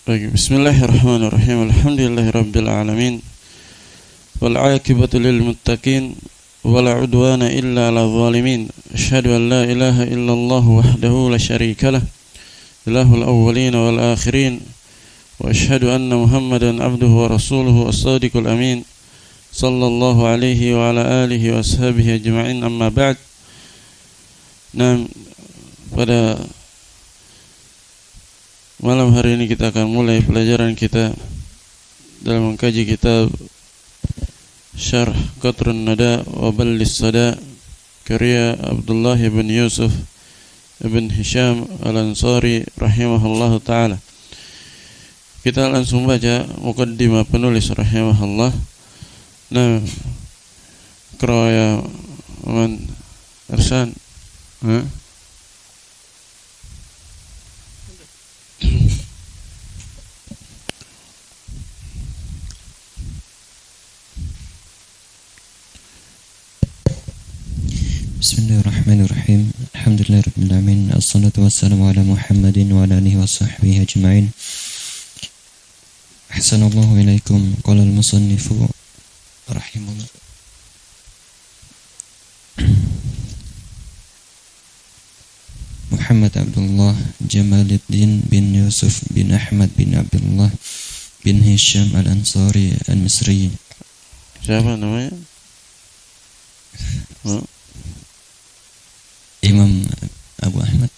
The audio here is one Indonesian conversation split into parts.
Bismillahirrahmanirrahim. Alhamdulillahirabbil alamin. Wal 'aqibatu lil muttaqin wa la 'udwana illa 'alal zalimin. Asyhadu an la ilaha illallah wahdahu la syarika lah. Ilahul awwalin wal akhirin. Wa asyhadu anna Muhammadan 'abduhu wa rasuluhu as-sadiqul amin. Sallallahu alaihi wa ala alihi wa ashabihi ajma'in, amma ba'd. Nah, pada malam hari ini kita akan mulai pelajaran kita dalam mengkaji kitab Syarh Qatrun Nada wa Ballis Sada karya Abdullah ibn Yusuf ibn Hisham al-Ansari rahimahullah ta'ala. Kita langsung baca muqaddimah penulis rahimahullah. Nah, Kroya Man Ersan Bismillahirrahmanirrahim. Alhamdulillahirabbil alamin. Assalatu wassalamu ala Muhammadin wa ala alihi wa sahbihi ajma'in. Ahsanallahu ilaikum. Qala al-musannifu rahimahullah. Muhammad Abdullah Jamaluddin bin Yusuf bin Ahmad bin Abdullah bin Hisham al-Ansari al-Misri. Siapa namanya? Imam Abu Ahmad.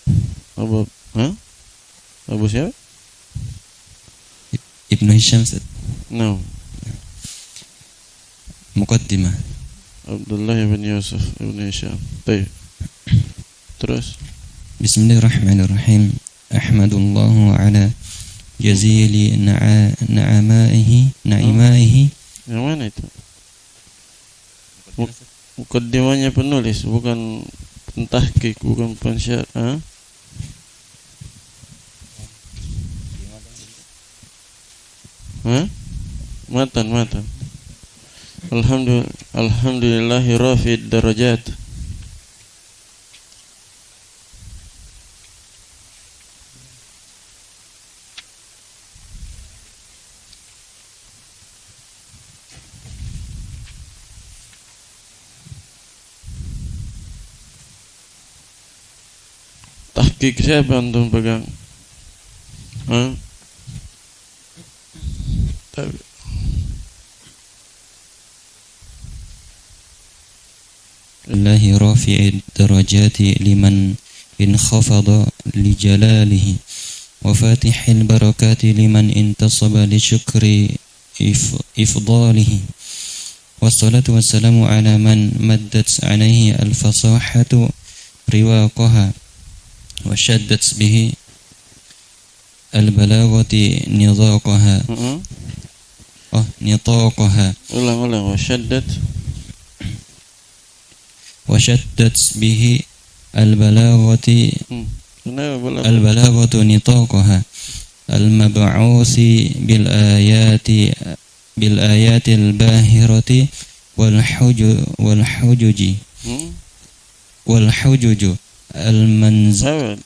Abu siapa? Ibnu Hisham. No. Muqaddimah. Abdullah bin Yusuf ibn Hisham. Baik. Terus. Bismillahirrahmanirrahim. Ahmadullahu ala jazili na'amaihi. Yang mana itu? Muqaddimahnya penulis, bukan pentahqiq, bukan pensyarah. Matan. Alhamdulillahi rafid darajat. Tahqiq siapa antum pegang? Allahi rafi'id darajati liman inkhafada li jalalihi wa fatihil barakati liman intasaba li syukri ifdalihi. Wassalatu wassalamu ala man maddat alaihi al-fasahatu riwaqaha wa shaddat bihi al-balagati nitaqaha. Ulang. وشدت به البلاغة نطاقها المبعوث بالآيات الباهرة والحجج المنزل.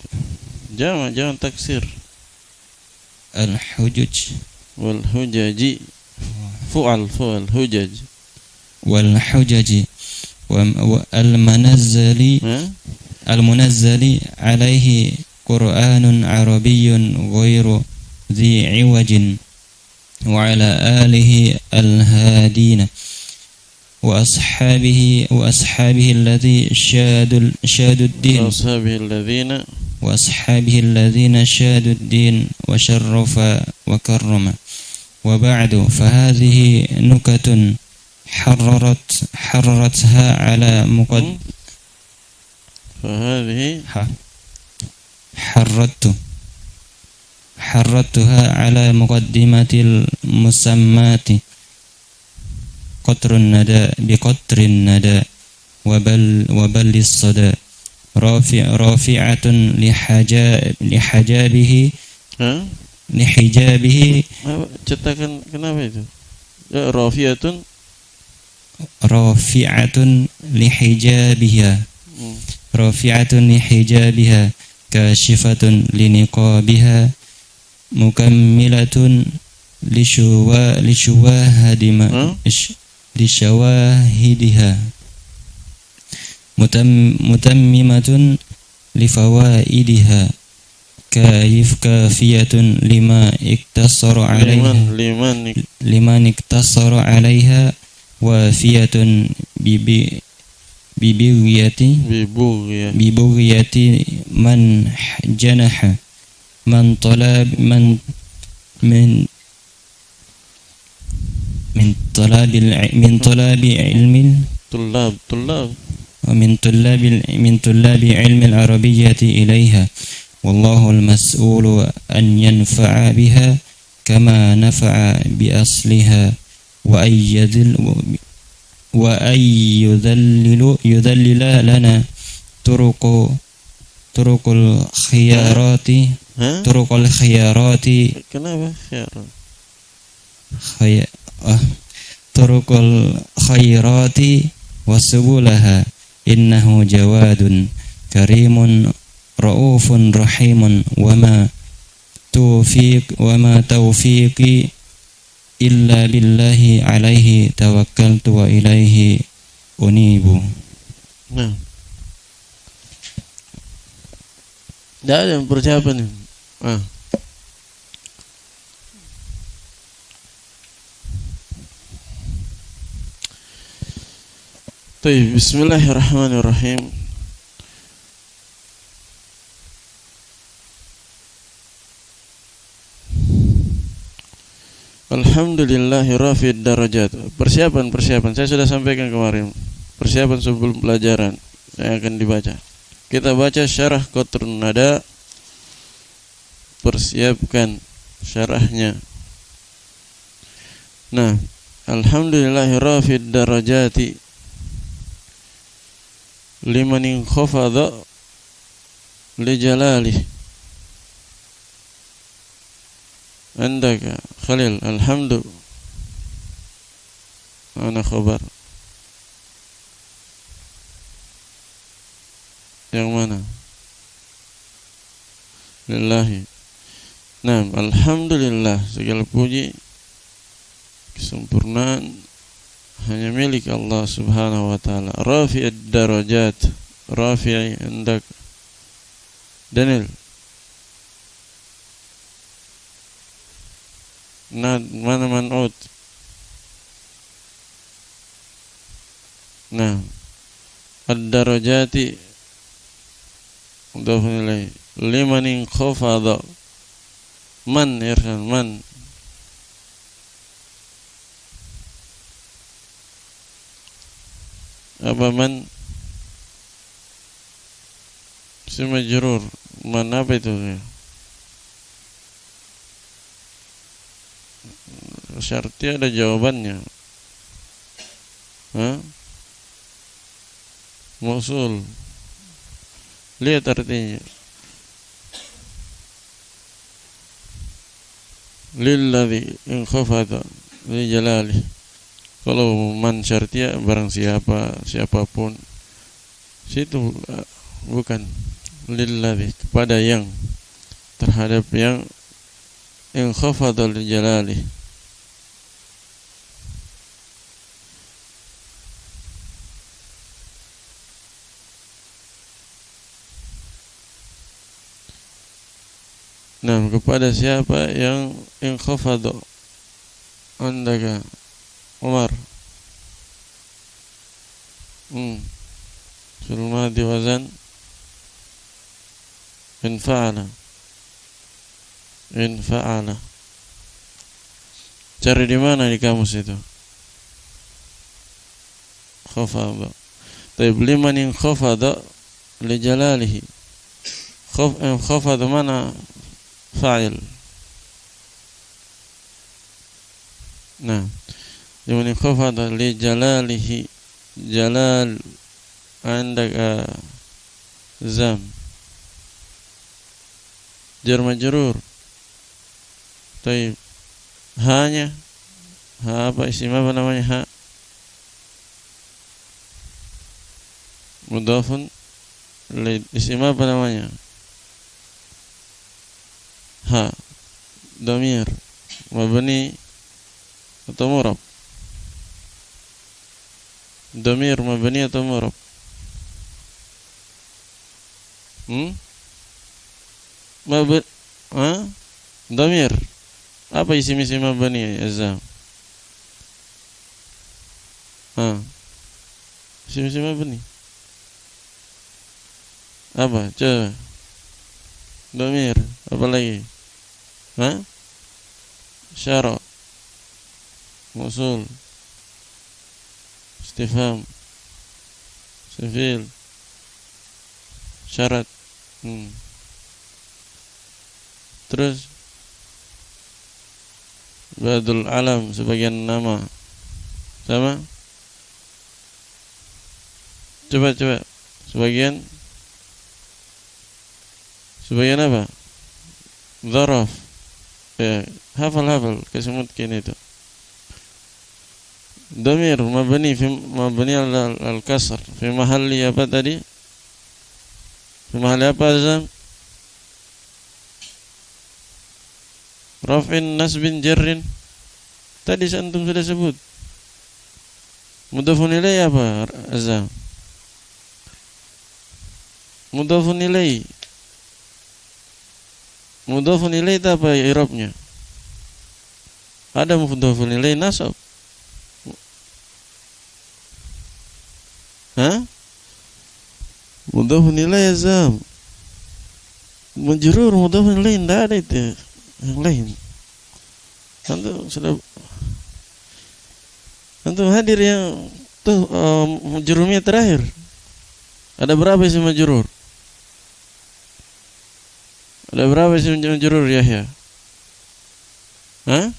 Jangan taksir. الحجج والحجج فعل حجج والحجج المنزل عليه قرآن عربي غير ذي عوج وعلى آله الهادين وأصحابه الذين شادوا الدين وشرف وكرم. وبعد فهذه نكت حررتها على حررتها على مقدمة المسمات قطر الندى وبل الصدى رافعة لحجابه. Cetakan kenapa itu? Rafi'atun lihijabiha kashifatun liniqabiha mukammilatun lishawahidiha mutammimatun lifawaidiha kafiyatun liman iktasara alaiha wafiyatun bibughyati man janaha man talabi ilmin min tullabi ilmi al-arabiyyati ilaiha wallahu al-mas'ulu an yanfa'a biha kama nafa'a bi asliha wa yudhallila lana turuqul khiyarati kenapa turuqul khairati wasubulaha innahu jawadun karimun raufun rahimun wama taufiqi illa billahi alaihi tawakkaltu wa ilaihi unibu. Nah, tidak ada yang persiapan. Bismillahirrahmanirrahim. Alhamdulillahi rafid darajat. Persiapan saya sudah sampaikan kemarin. Persiapan sebelum pelajaran yang akan dibaca. Kita baca syarah Qatrun Nada. Persiapkan syarahnya. Nah, alhamdulillahi rafid darajati liman khafadha li jalalihi. Andaka Khalil, alhamdu ana khabar. Yang mana? Lillahi. Nah, alhamdulillah, segala puji kesempurnaan hanya milik Allah Subhanahu wa taala. Rafi'ad darajat, rafi'i andak. Daniel. Mana man'ud? Nah, ad-darajati mudhafun ilaih liman khafadha man irsan man apa man si majrur man apa itu ya? Syarti ada jawabannya. Mausul. Lihat artinya. Lilladzi in khafata li jalali. Kalau man syartiya barang siapapun. Situ bukan lilladzi kepada yang terhadap yang in khafata li jalali. Nah, kepada siapa yang khafadha andaka Umar fil madi wazan in fa'ala cari di mana di kamus itu khafadha. Taib liman in khafadha li jalalihi. Khafadha mana fa'il. Nah, liman khafadha li jalalihi, jalal andaka zam jar majrur. Taib hanya apa isim apa namanya ha mudhafun isim apa namanya ha Damir mabni atau murab? Damir mabni atau murab? Damir. Apa isim-isim mabni ya Azam? Isim-isim mabni. Apa? Coba. Damir. Apa lagi? Syara. Mausul. Istifham. Sifil. Syarat. Terus badul alam sebagian nama. Sama? Coba sebagian apa? Dzaraf. Ya, hafal kesemutkin itu. Damir mabni al-kasr fi mahalli apa tadi? Fi mahalli apa Azam? Raf'in nasbin jarrin. Tadi antum sudah sebut. Mudhafun ilaih apa Azam? Mudhafun ilaih. Mudhafun ilaih itu apa i'rabnya? Ada mudhafun ilaih nasab. Mudhafun ilaih Azam. Majrur mudhafun ilaih tidak ada itu. Yang lain. Antum hadir yang tuh majrurnya terakhir. Ada berapa isim majrur? Ada berapa isim majrur Yahya? 3,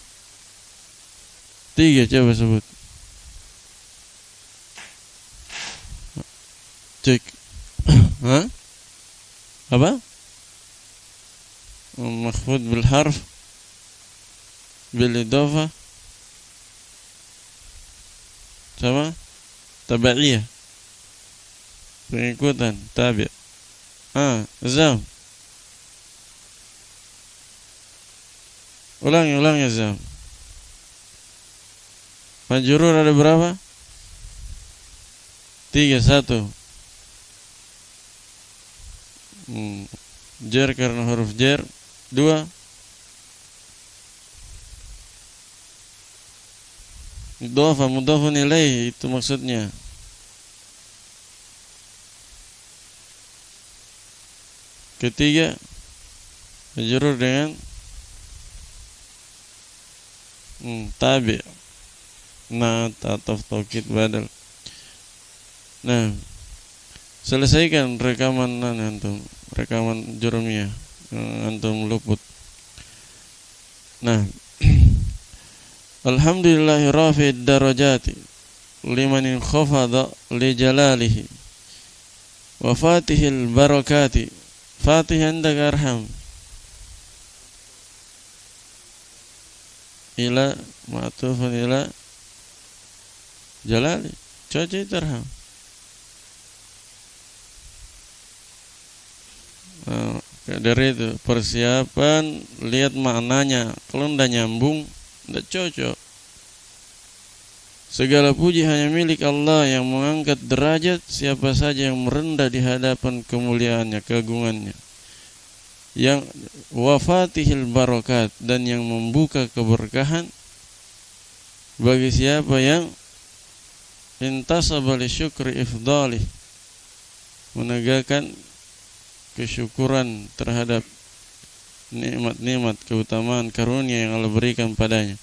coba sebut. Cek. Apa? Makhfud bil harf bil idafah sama tabaiyah, pengikutan tabi'. Zam. Ulang ya Zam. Majrur ada berapa? 3, 1. Jar karena huruf jar. 2. Mudhafun ilaih itu maksudnya. Ketiga, majrur dengan tabi'. Atau taukid badal. Nah, selesaikan rekaman antum, rekaman jurumiyah antum luput. Nah, alhamdulillahi rafi'id darajati liman khafada li jalalihi wa fatihil barakati. Fatih andak arham ila ma'tufun ila jalali, coba terham. Dari itu persiapan, lihat maknanya. Kalau tidak nyambung, tidak cocok. Segala puji hanya milik Allah yang mengangkat derajat siapa saja yang merendah di hadapan kemuliaannya, keagungannya. Yang wafatihil barakat, dan yang membuka keberkahan bagi siapa yang intasaba li syukri ifdalih, menegakkan kesyukuran terhadap nikmat-nikmat, keutamaan, karunia yang Allah berikan padanya.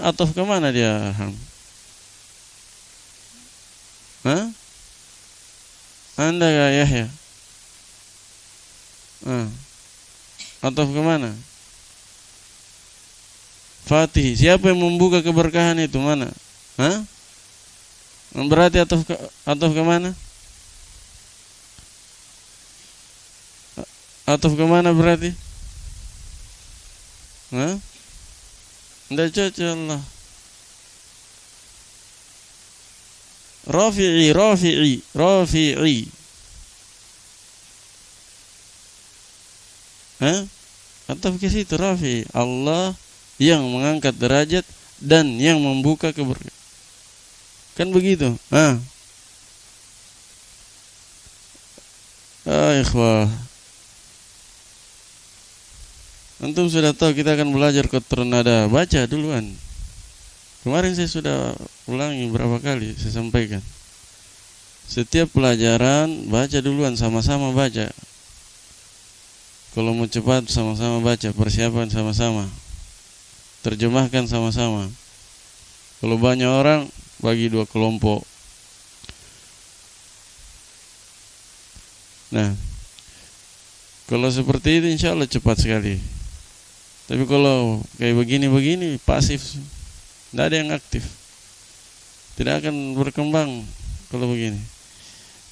Ataf kemana dia? Anda ya Yahya? Ataf kemana? Fatih. Siapa yang membuka keberkahan itu? Mana? Berarti ataf kemana? Ataf kemana berarti? Tidak cocok Allah. Rafi'i. Ataf ke situ rafi. Allah yang mengangkat derajat dan yang membuka keberkahan. Kan begitu. Ikhwah. Antum sudah tahu kita akan belajar kotor nada. Baca duluan. Kemarin saya sudah ulangi berapa kali saya sampaikan. Setiap pelajaran baca duluan, sama-sama baca. Kalau mau cepat sama-sama baca, persiapan sama-sama. Terjemahkan sama-sama. Kalau banyak orang bagi 2 kelompok. Nah, kalau seperti itu insya Allah cepat sekali. Tapi kalau kayak begini-begini pasif, tidak ada yang aktif, tidak akan berkembang kalau begini.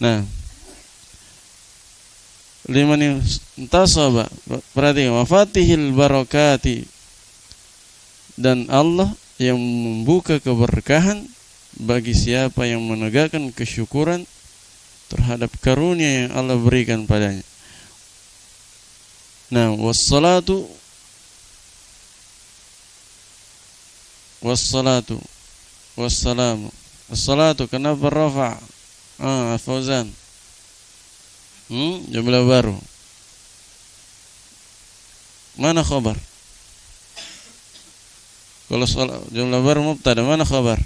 Nah, liman intasaba, perhatikan, wafatihil barakati, dan Allah yang membuka keberkahan bagi siapa yang menegakkan kesyukuran terhadap karunia yang Allah berikan padanya. Nah, wassalatu wassalamu. As-salatu kenapa rafa'? Fauzan. Jumlah baru. Mana khabar? Kalau jumlah baru mubtada, mana khabar?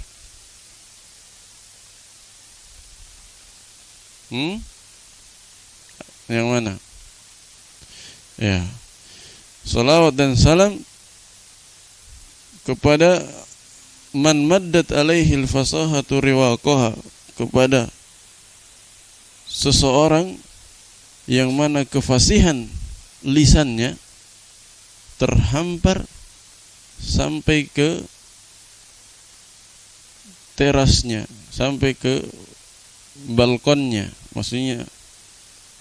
Yang mana? Ya. Salawat dan salam kepada man maddat alaihi al-fasahatu riwaqaha, kepada seseorang yang mana kefasihan lisannya terhampar sampai ke terasnya, sampai ke balkonnya. Maksudnya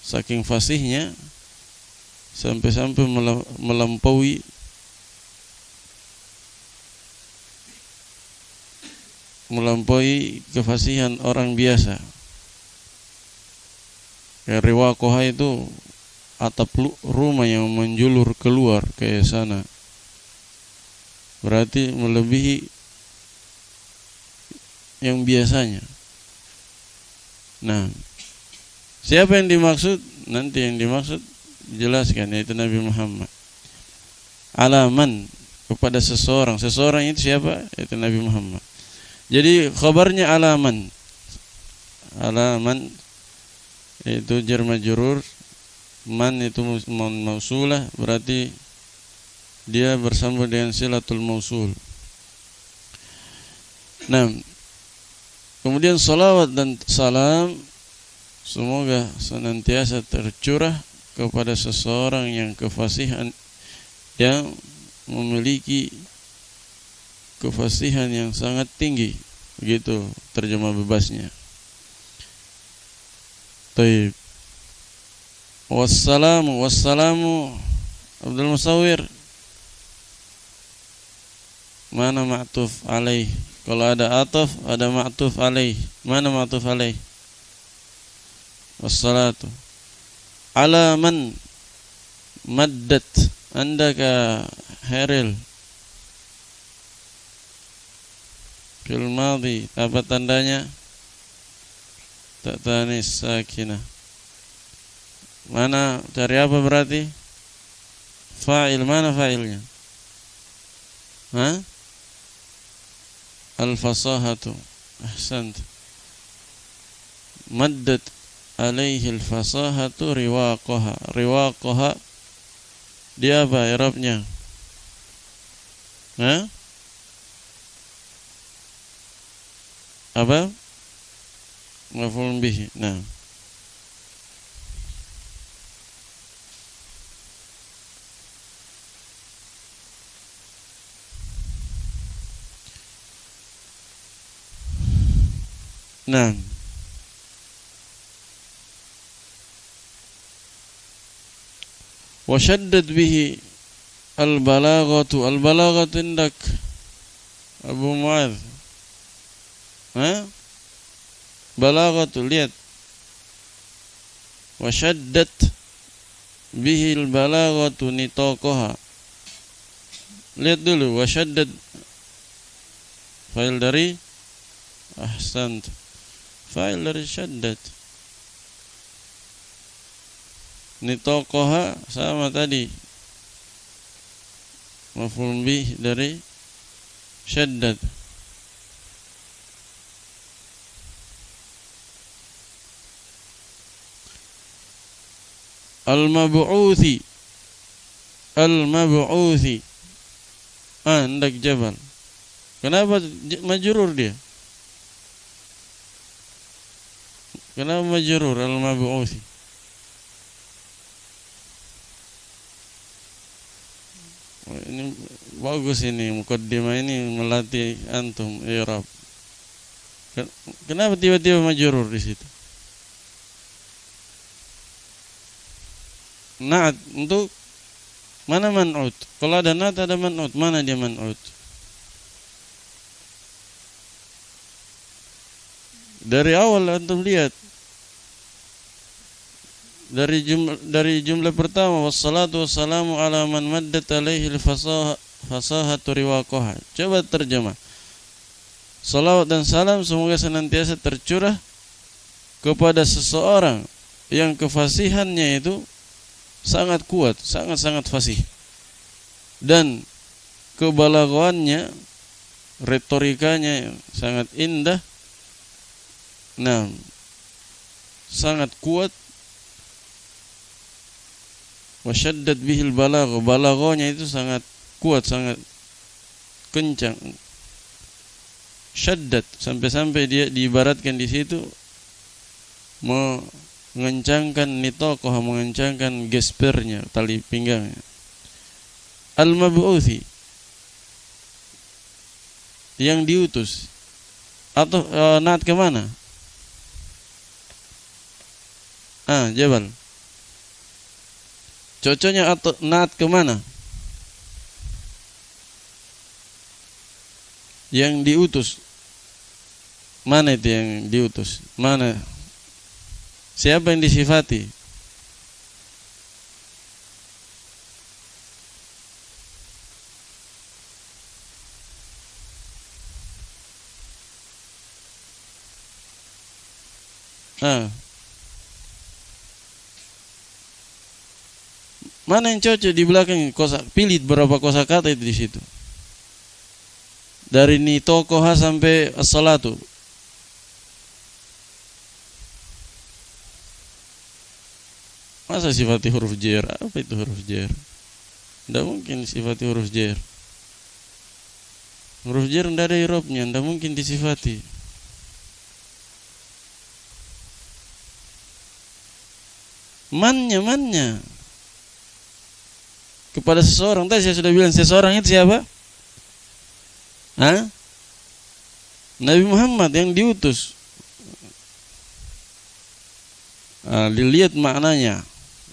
saking fasihnya sampai-sampai melampaui kefasihan orang biasa. Ya, riwaqoha itu atap rumah yang menjulur keluar ke sana. Berarti melebihi yang biasanya. Nah, siapa yang dimaksud? Nanti yang dimaksud dijelaskan, yaitu Nabi Muhammad. Alaman, kepada seseorang. Seseorang itu siapa? Yaitu Nabi Muhammad. Jadi khabarnya alaman. Alaman itu jar majrur, man itu mausulah, berarti dia bersambung dengan silatul mausul. Nah, kemudian salawat dan salam semoga senantiasa tercurah kepada seseorang yang kefasihan, yang memiliki kefasihan yang sangat tinggi. Begitu terjemah bebasnya. Taib. Wassalamu Abdul Musawwir. Mana ma'tuf alaih? Kalau ada ataf, ada ma'tuf alaih. Mana ma'tuf alaih? Wassalatu ala man maddat. Andaka Heril fil madhi, apa tandanya? Tak tanis sakinah. Mana, cari apa berarti? Fa'il, mana fa'ilnya? Al-fasahatu. Ahsant. Maddat alaihi al-fasahatu riwaqaha. Riwaqaha dia apa i'rabnya? Apa? Maf'ul bihi. Nah. Nah. Wa shaddad bihi al-balaghatu. Al-balaghatu indak Abu Mu'adz. Balaghatu, lihat. Wa shaddat bihil balaghatu nitaqaha. Lihat dulu, wasyaddad fa'il dari ahsant, fa'il dari syaddad. Nitaqaha sama tadi, maf'ul bih dari syaddad. Al-mab'uthi, al-mab'uthi, hendak jabal. Kenapa majrur dia? Kenapa majrur al-mab'uthi? Ini bagus, ini mukaddimah ini melatih antum i'rab. Kenapa tiba-tiba majrur di situ? Na'at untuk mana man'ut? Kalau ada na'at ada man'ut, mana dia man'ut? Dari awal antum lihat, dari jumlah pertama, wassalatu wassalamu ala man maddat alaihi al-fasahatu riwaqaha. Coba terjemah. Salawat dan salam semoga senantiasa tercurah kepada seseorang yang kefasihannya itu sangat kuat, sangat-sangat fasih, dan kebalaghannya, retorikanya sangat indah. Nah, sangat kuat. Wasyaddad bihil balagh, balaghanya itu sangat kuat, sangat kencang. Syaddad, sampai-sampai dia diibaratkan di situ mengencangkan nitaqah, mengencangkan gespernya, tali pinggangnya. Al-mab'uthi, yang diutus. Atau naat ke mana? Jabal. Cocoknya atau naat ke mana? Yang diutus. Mana itu yang diutus? Mana? Siapa yang disifati? Mana yang cocok di belakang kosa? Pilih berapa kosakata itu di situ. Dari nitaqaha sampai as-salatu. Masa sifati huruf jar? Apa itu huruf jar? Tidak mungkin sifati huruf jar. Huruf jar tidak ada i'rabnya, tidak mungkin disifati. Mannya kepada seseorang. Tadi saya sudah bilang, seseorang itu siapa? Nabi Muhammad yang diutus. Dilihat maknanya.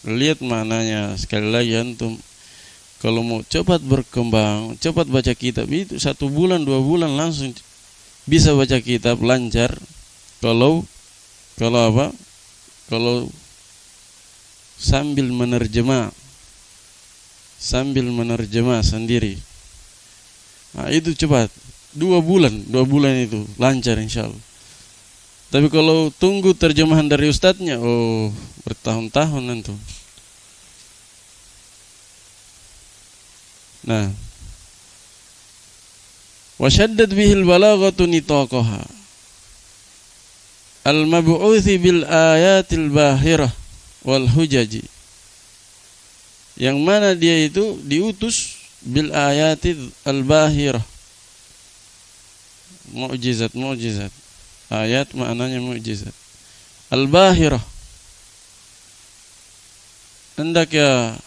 Lihat maknanya. Sekali lagi antum kalau mau cepat berkembang, cepat baca kitab itu 1 bulan 2 bulan langsung bisa baca kitab lancar. Kalau apa? Kalau sambil menerjemah sendiri. Itu cepat. 2 bulan itu lancar insyaallah. Tapi kalau tunggu terjemahan dari ustadznya, bertahun-tahun nanti. Nah, wasyaddad bihil balaghatu nitaqaha al-mab'uthi bil ayatil bahirah wal hujaji, yang mana dia itu diutus bil ayatil al-bahirah, mukjizat. Ayat maknanya mukjizat. Al-bahirah, hendak ya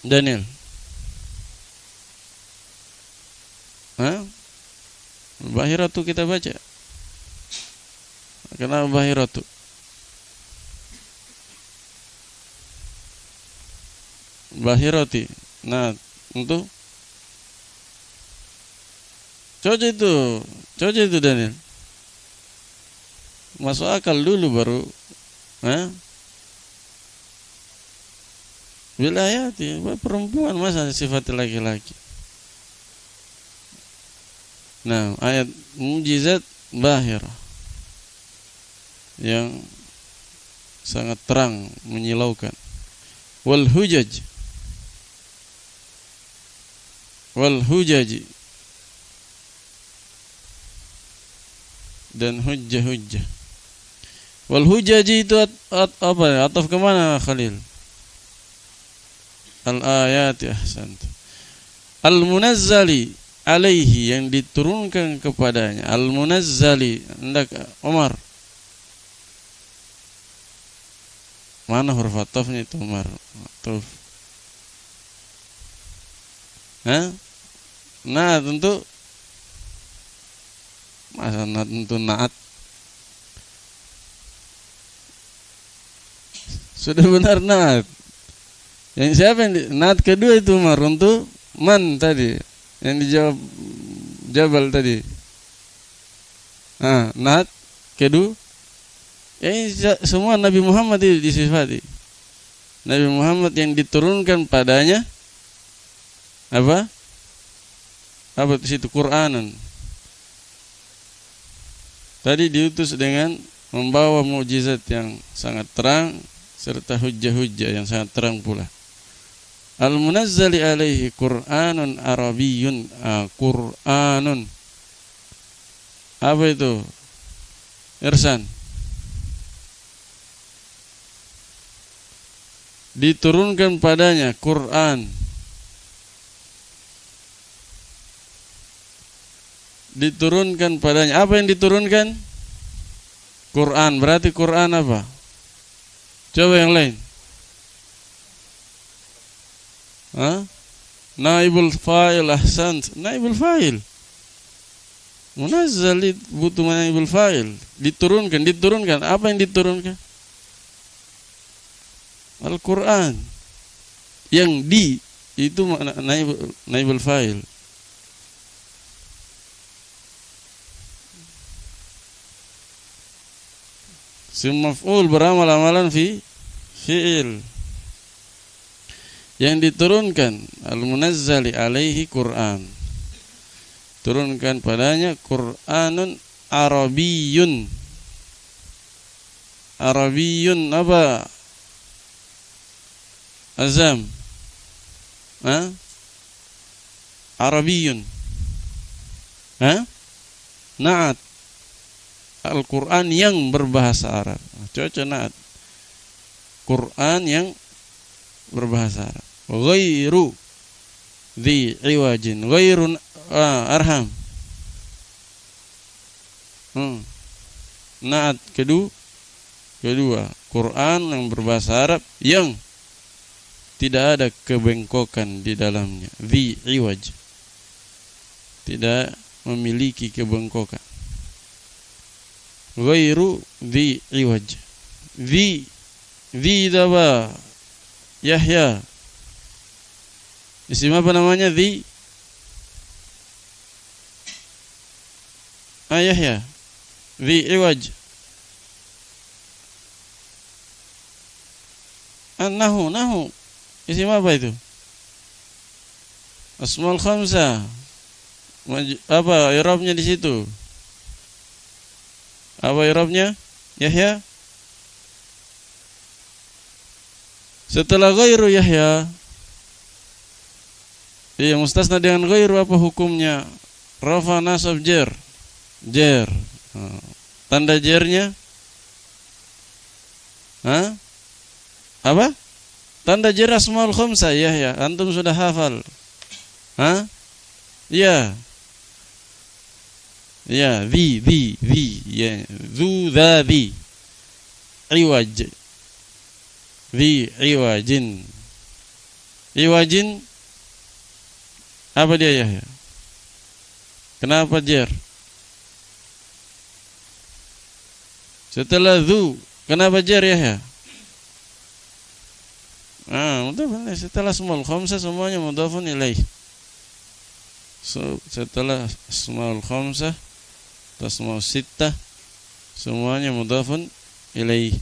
Daniel? Bahirah tu kita baca. Kenapa bahirah tu? Bahirati. Nah, untuk cocok itu Daniel. Masuk akal dulu baru. Wilayati, perempuan masa sifat laki-laki. Nah, ayat mujizat bahirah yang sangat terang, menyilaukan. Wal hujaj dan hujjah-hujjah. Wal hujaji itu apa ya? Ataf kemana Khalil? Al-ayat, ahsant. Al-munazzali alaihi, yang diturunkan kepadanya. Al-munazzali, hendak Umar. Mana huruf atafnya itu Umar? Ataf. Nah, tentu masa tentu naat. Sudah benar naat. Yang siapa yang naat kedua itu Umar untuk man tadi yang dijawab Jabal tadi. Naat kedua. Semua Nabi Muhammad itu disifati. Nabi Muhammad yang diturunkan padanya apa di situ Qur'anan. Tadi diutus dengan membawa mukjizat yang sangat terang serta hujjah-hujjah yang sangat terang pula. Al-munazzali alaihi Qur'anun Arabiyyun. Qur'anun. Apa itu? Irsan. Diturunkan padanya Qur'an. Diturunkan padanya. Apa yang diturunkan? Qur'an. Berarti Qur'an apa? Coba yang lain. Naibul fa'il, ahsant. Naibul fa'il. Munazzal butuh naibul fa'il. Diturunkan. Apa yang diturunkan? Al-Quran. Yang itu naibul fa'il. Maf'ul beramal amalan fi'il. Yang diturunkan al-munazzali alaihi Qur'an. Turunkan padanya Qur'anun Arabiyyun. Arabiyyun apa? Azam. Arabiyyun. Na'at. Al-Quran yang berbahasa Arab. Cocok naat. Quran yang berbahasa Arab. Ghairu dhi iwajin. Ghairun arham. Naat kedua. Quran yang berbahasa Arab yang tidak ada kebengkokan di dalamnya. Dhi iwaj. Tidak memiliki kebengkokan. Ghairu dhi iwaj. Dhi daba Yahya. Isim apa namanya? Dhi Yahya. Dhi iwaj. Nahu. Isim apa itu? Asmaul khamsah. Apa i'rabnya di situ? Apa i'rabnya? Yahya. Setelah ghairu Yahya, mustasna dengan ghairu apa hukumnya? Rafa, nasab, jer. Tanda jernya apa? Tanda jer asmaul khamsah. Yahya, antum sudah hafal? Ya, dhi, ya, dzu, dha, dhi, iwaj, dhi, iwajin, apa dia ya? Kenapa jer? Setelah dzu, kenapa jer ya? Setelah asmaul khamsah semuanya mudhafun ilaih. Setelah asmaul khamsah, asmaul sittah semuanya mudhafun ilaih.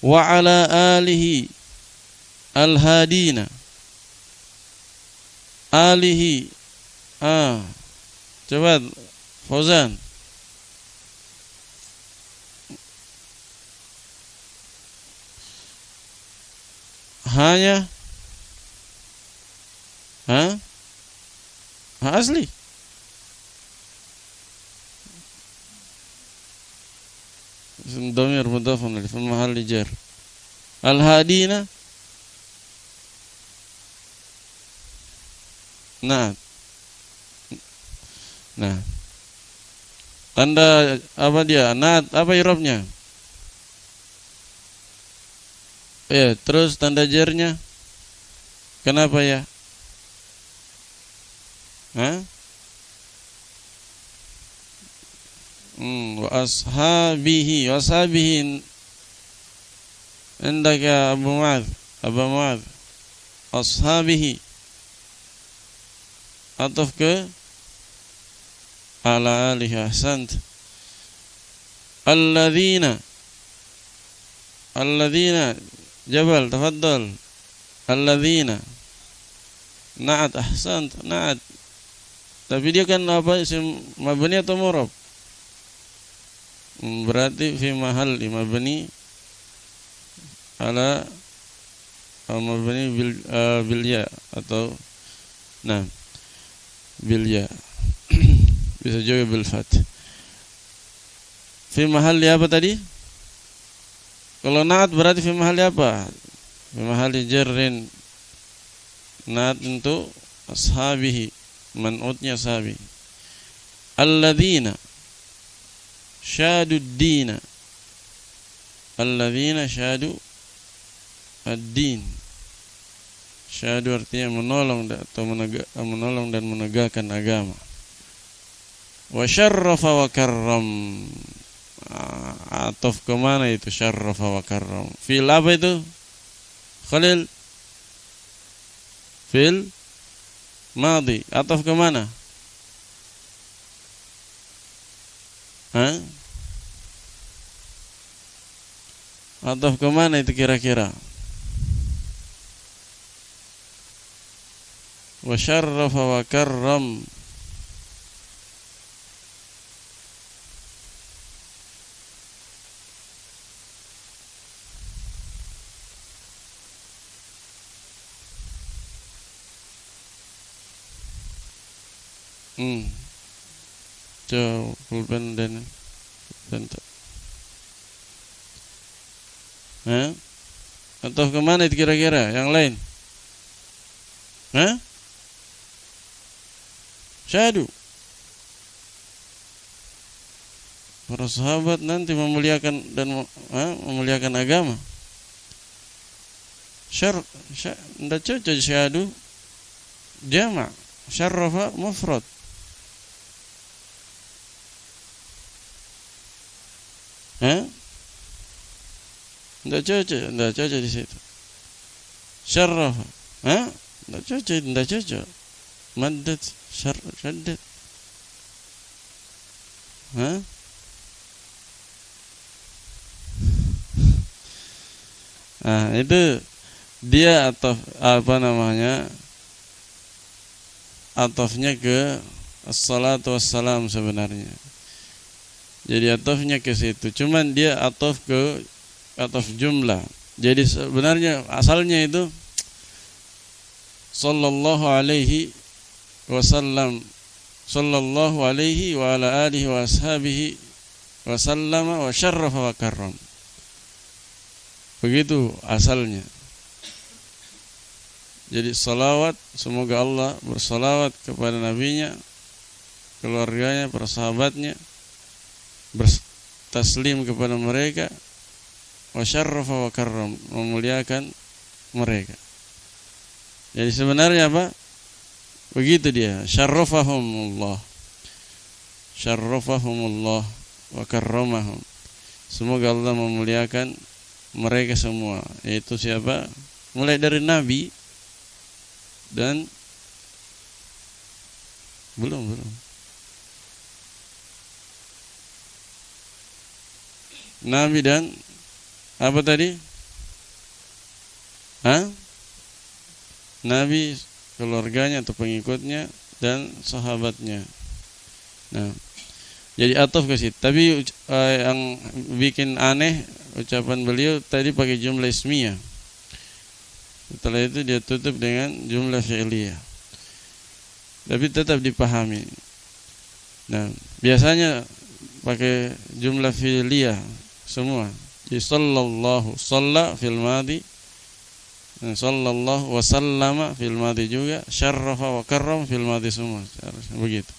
Wa ala alihi Al-hadina. Alihi. Coba Fauzan. Hanya asli. Dhamir mudhafun fi mahalli jar. Al-hadina. Nah. Tanda apa dia? Nat, apa i'rabnya? Ya, terus tanda jarnya. Kenapa ya? Wa ashabihi. Indaka Abu Mu'adz. Ashabihi. Ataf ke ala alihi. Ahsant. Alladzina. Jabal, tafaddal. Alladzina. Na'at, ahsant. Na'at. Tapi dia kan apa, isim mabni atau mu'rab? Berarti fi mahal mabni ala mabni bil ya atau bil ya. Bisa juga bil fath. Fi mahalli apa tadi? Kalau na'at berarti fi mahalli apa? Fi mahalli jarrin. Na'at untuk ashabihi, man'utnya ashabi. Alladzina syadud dina. Alladzina syadu ad-din. Syadu artinya menolong atau menolong dan menegakkan agama. Wa syarrafa wa karram. Ataf kemana itu syarrafa wa karram? Fil apa itu? Khalil? Fil madhi. Ataf kemana? Ataf kemana itu kira-kira? Wa syarrafa wa karram. Coba pulpen dan atau kemana itu kira-kira? Yang lain? Syahadu. Para sahabat nanti memuliakan dan memuliakan agama. Ndak cocok syahadu jama'. Syarrafa mufrad. Ndak cocok di situ. Syarrafa. Ndak cocok. Maddat syaddat. Itu dia atau apa namanya? Atafnya ke as-salatu wassalam sebenarnya. Jadi atafnya ke situ. Cuman dia ataf ke ataf jumlah. Jadi sebenarnya asalnya itu sallallahu alaihi wasallam, sallallahu alaihi wa ala alihi wa ashabihi wa sallama wa syarrafa wa karram. Begitu asalnya. Jadi salawat, semoga Allah bersalawat kepada nabinya, keluarganya, para sahabatnya, bertaslim kepada mereka, wa syarrafa wa karram, memuliakan mereka. Jadi sebenarnya apa? Begitu dia, syarrafahumullah wa karramahum. Semoga Allah memuliakan mereka semua. Yaitu siapa? Mulai dari Nabi dan belum Nabi dan apa tadi? Nabi, keluarganya atau pengikutnya, dan sahabatnya. Nah, jadi ataf ke situ. Tapi yang bikin aneh ucapan beliau tadi pakai jumlah ismiyah. Setelah itu dia tutup dengan jumlah fi'liyah. Tapi tetap dipahami. Nah, biasanya pakai jumlah fi'liyah semua. Jadi sallallahu, shalla fil madhi, sallallahu wa sallama fil madhi juga, syarrafa wa karram fil madhi semua. Begitu.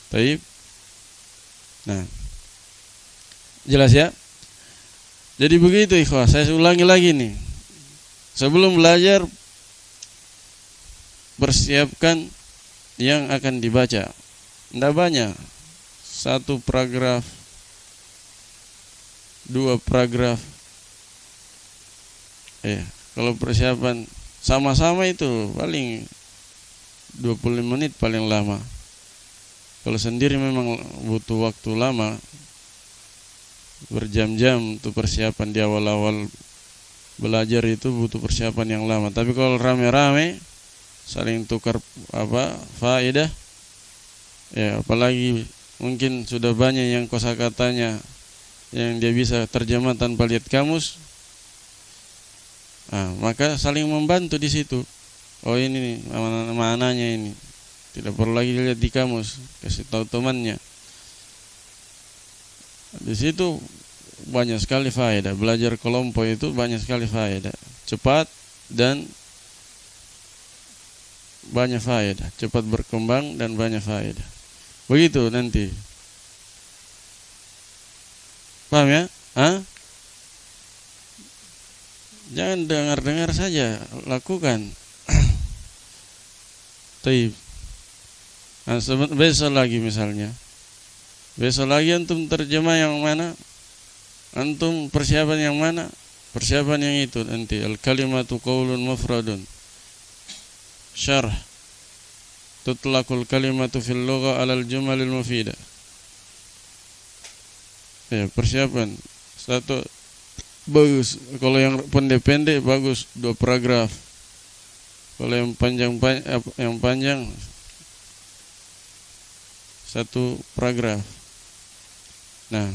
Baik. Nah, jelas ya? Jadi begitu ikhwah, saya ulangi lagi nih. Sebelum belajar, persiapkan yang akan dibaca. Tidak banyak, 1 paragraf, 2 paragraf. Kalau persiapan sama-sama itu paling 25 menit paling lama. Kalau sendiri memang butuh waktu lama, berjam-jam untuk persiapan. Di awal-awal belajar itu butuh persiapan yang lama. Tapi kalau rame-rame saling tukar faedah, ya apalagi mungkin sudah banyak yang kosakatanya yang dia bisa terjemah tanpa lihat kamus, maka saling membantu di situ. Oh ini maknanya ini, tidak perlu lagi dilihat di kamus, kasih tahu temannya. Di situ banyak sekali faedah. Belajar kelompok itu banyak sekali faedah, cepat dan banyak faedah, cepat berkembang dan banyak faedah. Begitu nanti. Paham ya? Jangan dengar-dengar saja, lakukan. Taib. Nah, besok lagi misalnya. Besok lagi antum terjemah yang mana? Antum persiapan yang mana? Persiapan yang itu nanti. Al-kalimatu qaulun mufradun. Syarh. Tutlaqul kalimatu fil lugha 'alal jumalil mufidah. Ya, persiapan. 1 bagus. Kalau yang pendek-pendek bagus 2 paragraf. Kalau yang panjang 1 paragraf. Nah,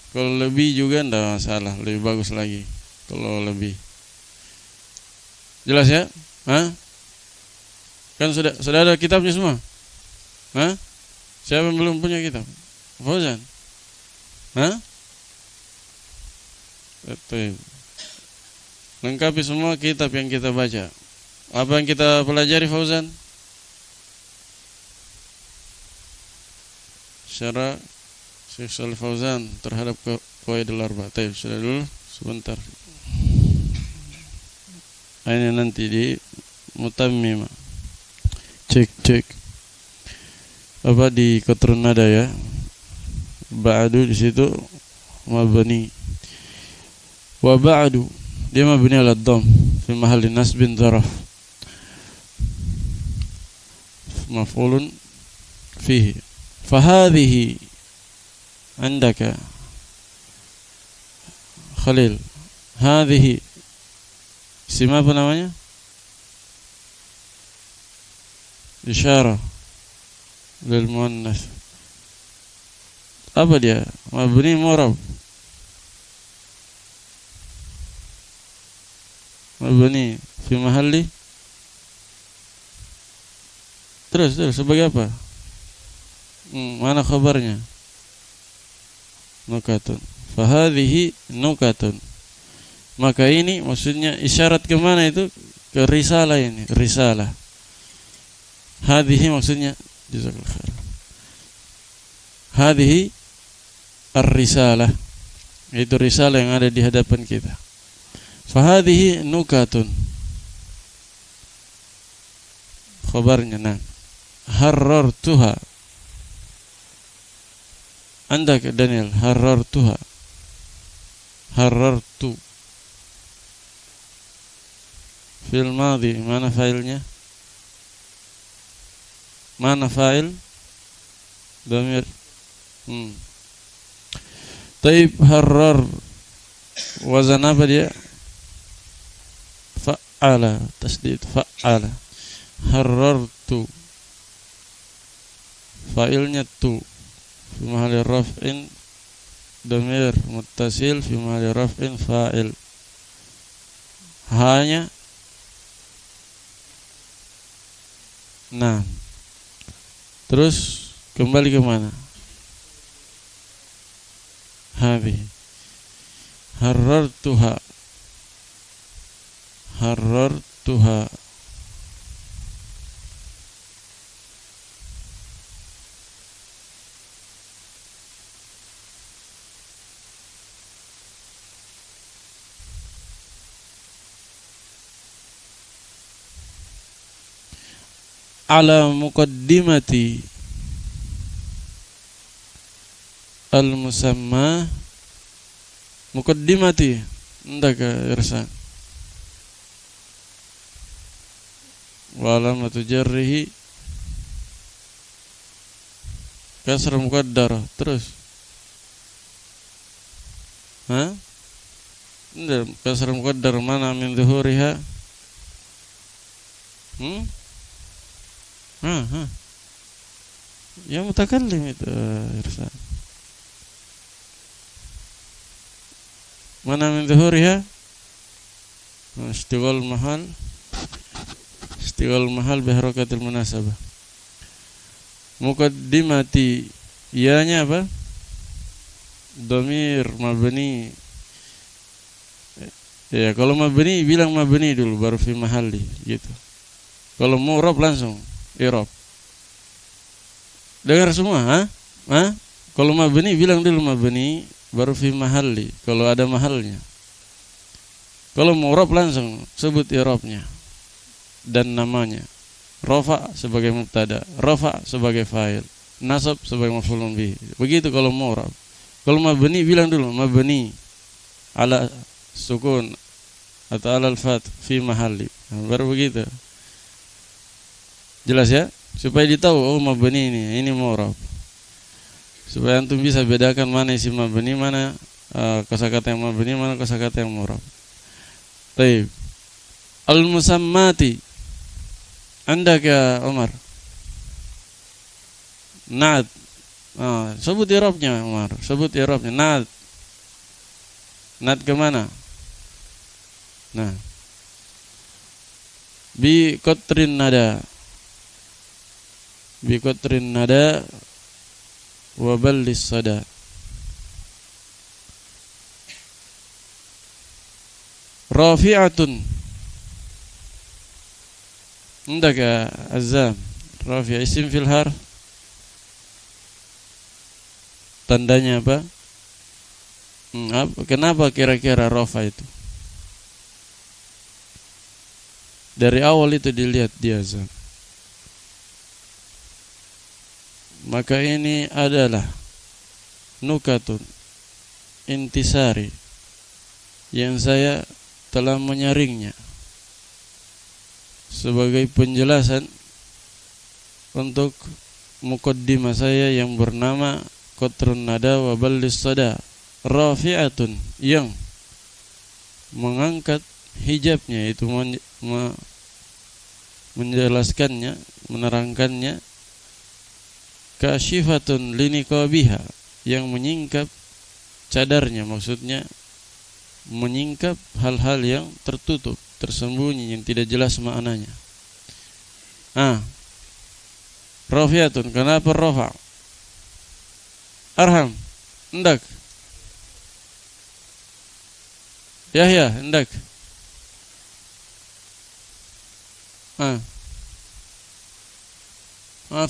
kalau lebih juga tidak masalah, lebih bagus lagi kalau lebih. Jelas ya? Kan sudah ada kitabnya semua? Siapa yang belum punya kitab? Fauzan? Betul. Lengkapi semua kitab yang kita baca. Apa yang kita pelajari, Fauzan? Syarah Syekh Shalih Fauzan terhadap Qawaidul Arba'. Taib, sudah dulu sebentar. Ini nanti di Mutammimah. Cek. Apa di Qatrun Nada ya? Ba'du di situ mabni. Wa ba'du dia mabni ala dhamm fi mahalli nasbin dzaraf. Maf'ulun fihi. Fahadhihi andaka Khalil. Hadhihi isim apa namanya? Isyarah lil muannas. Apa dia? Mabni mu'rab. Mabni fi mahalli. Terus sebagai apa? Mana khabarnya? Nukatun. Fahadhihi nukatun. Maka ini maksudnya isyarat ke mana itu? Ke risalah ini, risalah. Hadhihi maksudnya jazakallahu khair. Hadhihi ar-risalah. Itu risalah yang ada di hadapan kita. Fahadhihi nukatun. Khabarnya harrartuha. Anda Daniel, harrartuha. Harrartu. Fil madhi, mana failnya? Mana fa'il? Dhamir. Taib harrar. Wazan apa dia? fa'ala, tasdid fa'ala. Harrartu, fa'ilnya tu, fi mahalli raf'in dhamir muttasil, fi mahalli raf'in fa'il. Hanya nah. Terus kembali ke mana? Hadhihi. Harrartuha. Harrartuha. Ala muqaddimati al-musamma. Muqaddimati endak irsan wa alamatu jarrihi kasra muqaddarah. Terus endak kasra muqaddar mana min zuhuriha? Ya mutakallim itu irsan. Mana min zuhuriha? Istighal mahal. Istighal mahal bi harakatil munasabah. Muqaddimati, ianya apa? Dhamir mabni. Ya, kalau mabni bilang mabni dulu baru fi mahalli gitu. Kalau mu'rab langsung i'rab. Dengar semua, Kalau mabni bilang dulu mabni baru fi mahalli kalau ada mahalnya. Kalau mu'rab langsung sebut i'rabnya dan namanya. Rafa sebagai mubtada, rafa sebagai fa'il, nasab sebagai maf'ulun bihi. Begitu kalau mu'rab. Kalau mabni bilang dulu mabni ala sukun atau ala al-fath fi mahalli. Baru begitu. Jelas ya? Supaya ditahu oh mabni ini mu'rab. Supaya antum bisa bedakan mana isim mabni, mana kosakata yang mabni, mana kosakata yang mu'rab. Baik. Al-musammati. Anda ke Umar. Na'at. Sebut i'rabnya Umar. Sebut i'rabnya. Na'at. Na'at ke mana? Nah. Bi qatrin nada. Bi qatrin nada wa ballis sada. Rafi'atun. Indak azam. Rafi' isim fil harf. Tandanya apa? Kenapa kira-kira rafa itu? Dari awal itu dilihat dia azam. Maka ini adalah nukatun intisari yang saya telah menyaringnya sebagai penjelasan untuk muqaddimah saya yang bernama qatrun nada wa ballis sada. Rafi'atun, yang mengangkat hijabnya, itu menjelaskannya, menerangkannya. Kasyifatun liniqabiha, yang menyingkap cadarnya, maksudnya menyingkap hal-hal yang tertutup, tersembunyi, yang tidak jelas maknanya. Rafi'atun, kenapa rafa'? Arham, hendak. Yahya, hendak.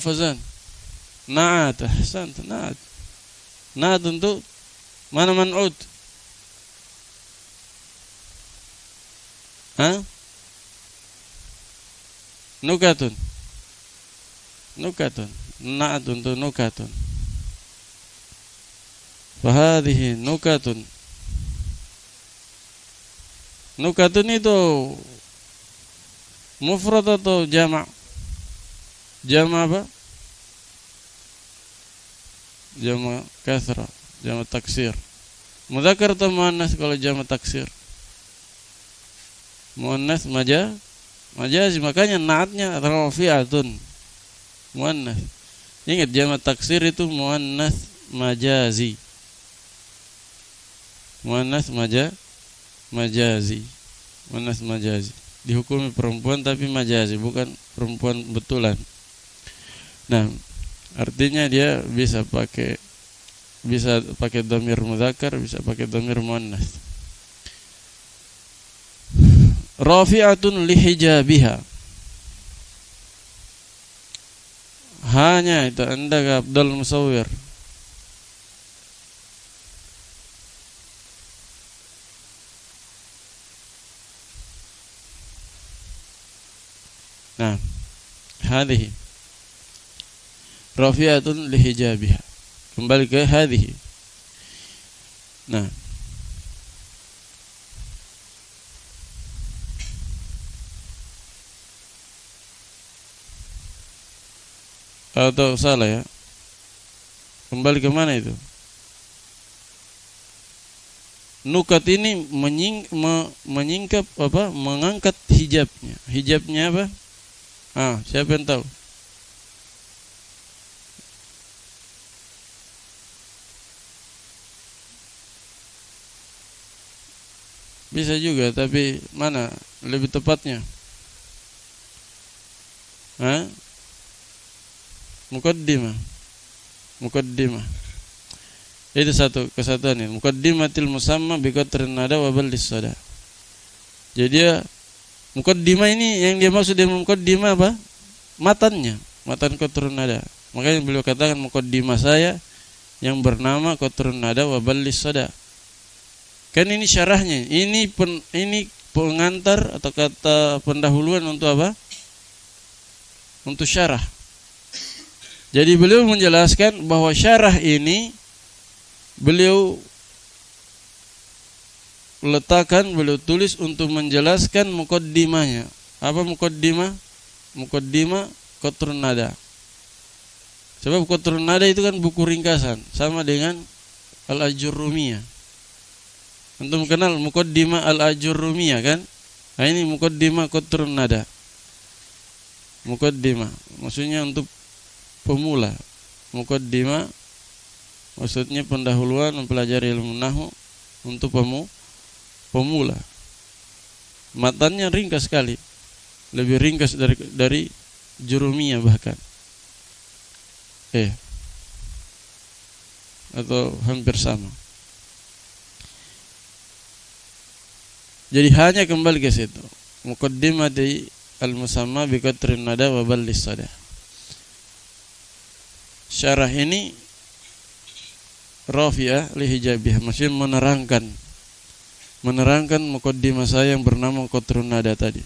Fazan. Na'at, ahsant, na'at. Na'at untuk mana man'ud? Nukatun. Nukatun. Na'at untuk nukatun. Fahadihi nukatun. Nukatun itu mufrad atau jama'? Jama' apa? Jama' kathra, jama' taksir. Mudzakkar atau muannas kalau jama' taksir? Muannats majazi, makanya naatnya rafi'atun. Muannats. Ingat jamak taksir itu muannats majazi. Muannats majazi. Muannats majazi. Dihukumi perempuan tapi majazi, bukan perempuan betulan. Nah, artinya dia bisa pakai dhamir mudzakkar, bisa pakai dhamir muannats. Rafi'atun lihijabiha. Hanya itu Anda ke Abdul Musawwir. Nah, hadhihi rafi'atun lihijabiha. Kembali ke hadhihi. Nah, atau salah ya? Kembali ke mana itu? Nukat ini menyingkap apa? Mengangkat hijabnya. Hijabnya apa? Siapa yang tahu? Bisa juga, tapi mana lebih tepatnya? Muqaddimah. Itu satu kesatuan ini. Muqaddimatil musamma bi qatrin nada wa ballis sada. Jadi muqaddimah ini yang dia maksud dengan muqaddimah apa? Matan qatrun nada. Makanya beliau katakan muqaddimah saya yang bernama qatrun nada wa ballis sada. Kan ini syarahnya. Ini pengantar atau kata pendahuluan untuk apa? Untuk syarah. Jadi beliau menjelaskan bahwa syarah ini beliau tulis untuk menjelaskan muqaddimahnya. Apa muqaddimah? Muqaddimah qatrun nada. Sebab qatrun nada itu kan buku ringkasan, sama dengan Al-Ajurrumiyah. Antum kenal muqaddimah Al-Ajurrumiyah kan? Nah, ini muqaddimah qatrun nada. Muqaddimah maksudnya untuk pemula. Muqaddimah maksudnya pendahuluan mempelajari ilmu nahwu untuk pemula. Matanya ringkas sekali, lebih ringkas dari Jurumiyah bahkan. Atau hampir sama. Jadi hanya kembali ke situ. Muqaddimah di al-musamma bi qatrin nada wa ballis sada. Syarah ini rafi'ah li hijabih, maksudnya menerangkan muqaddimah saya yang bernama qatrun nada tadi.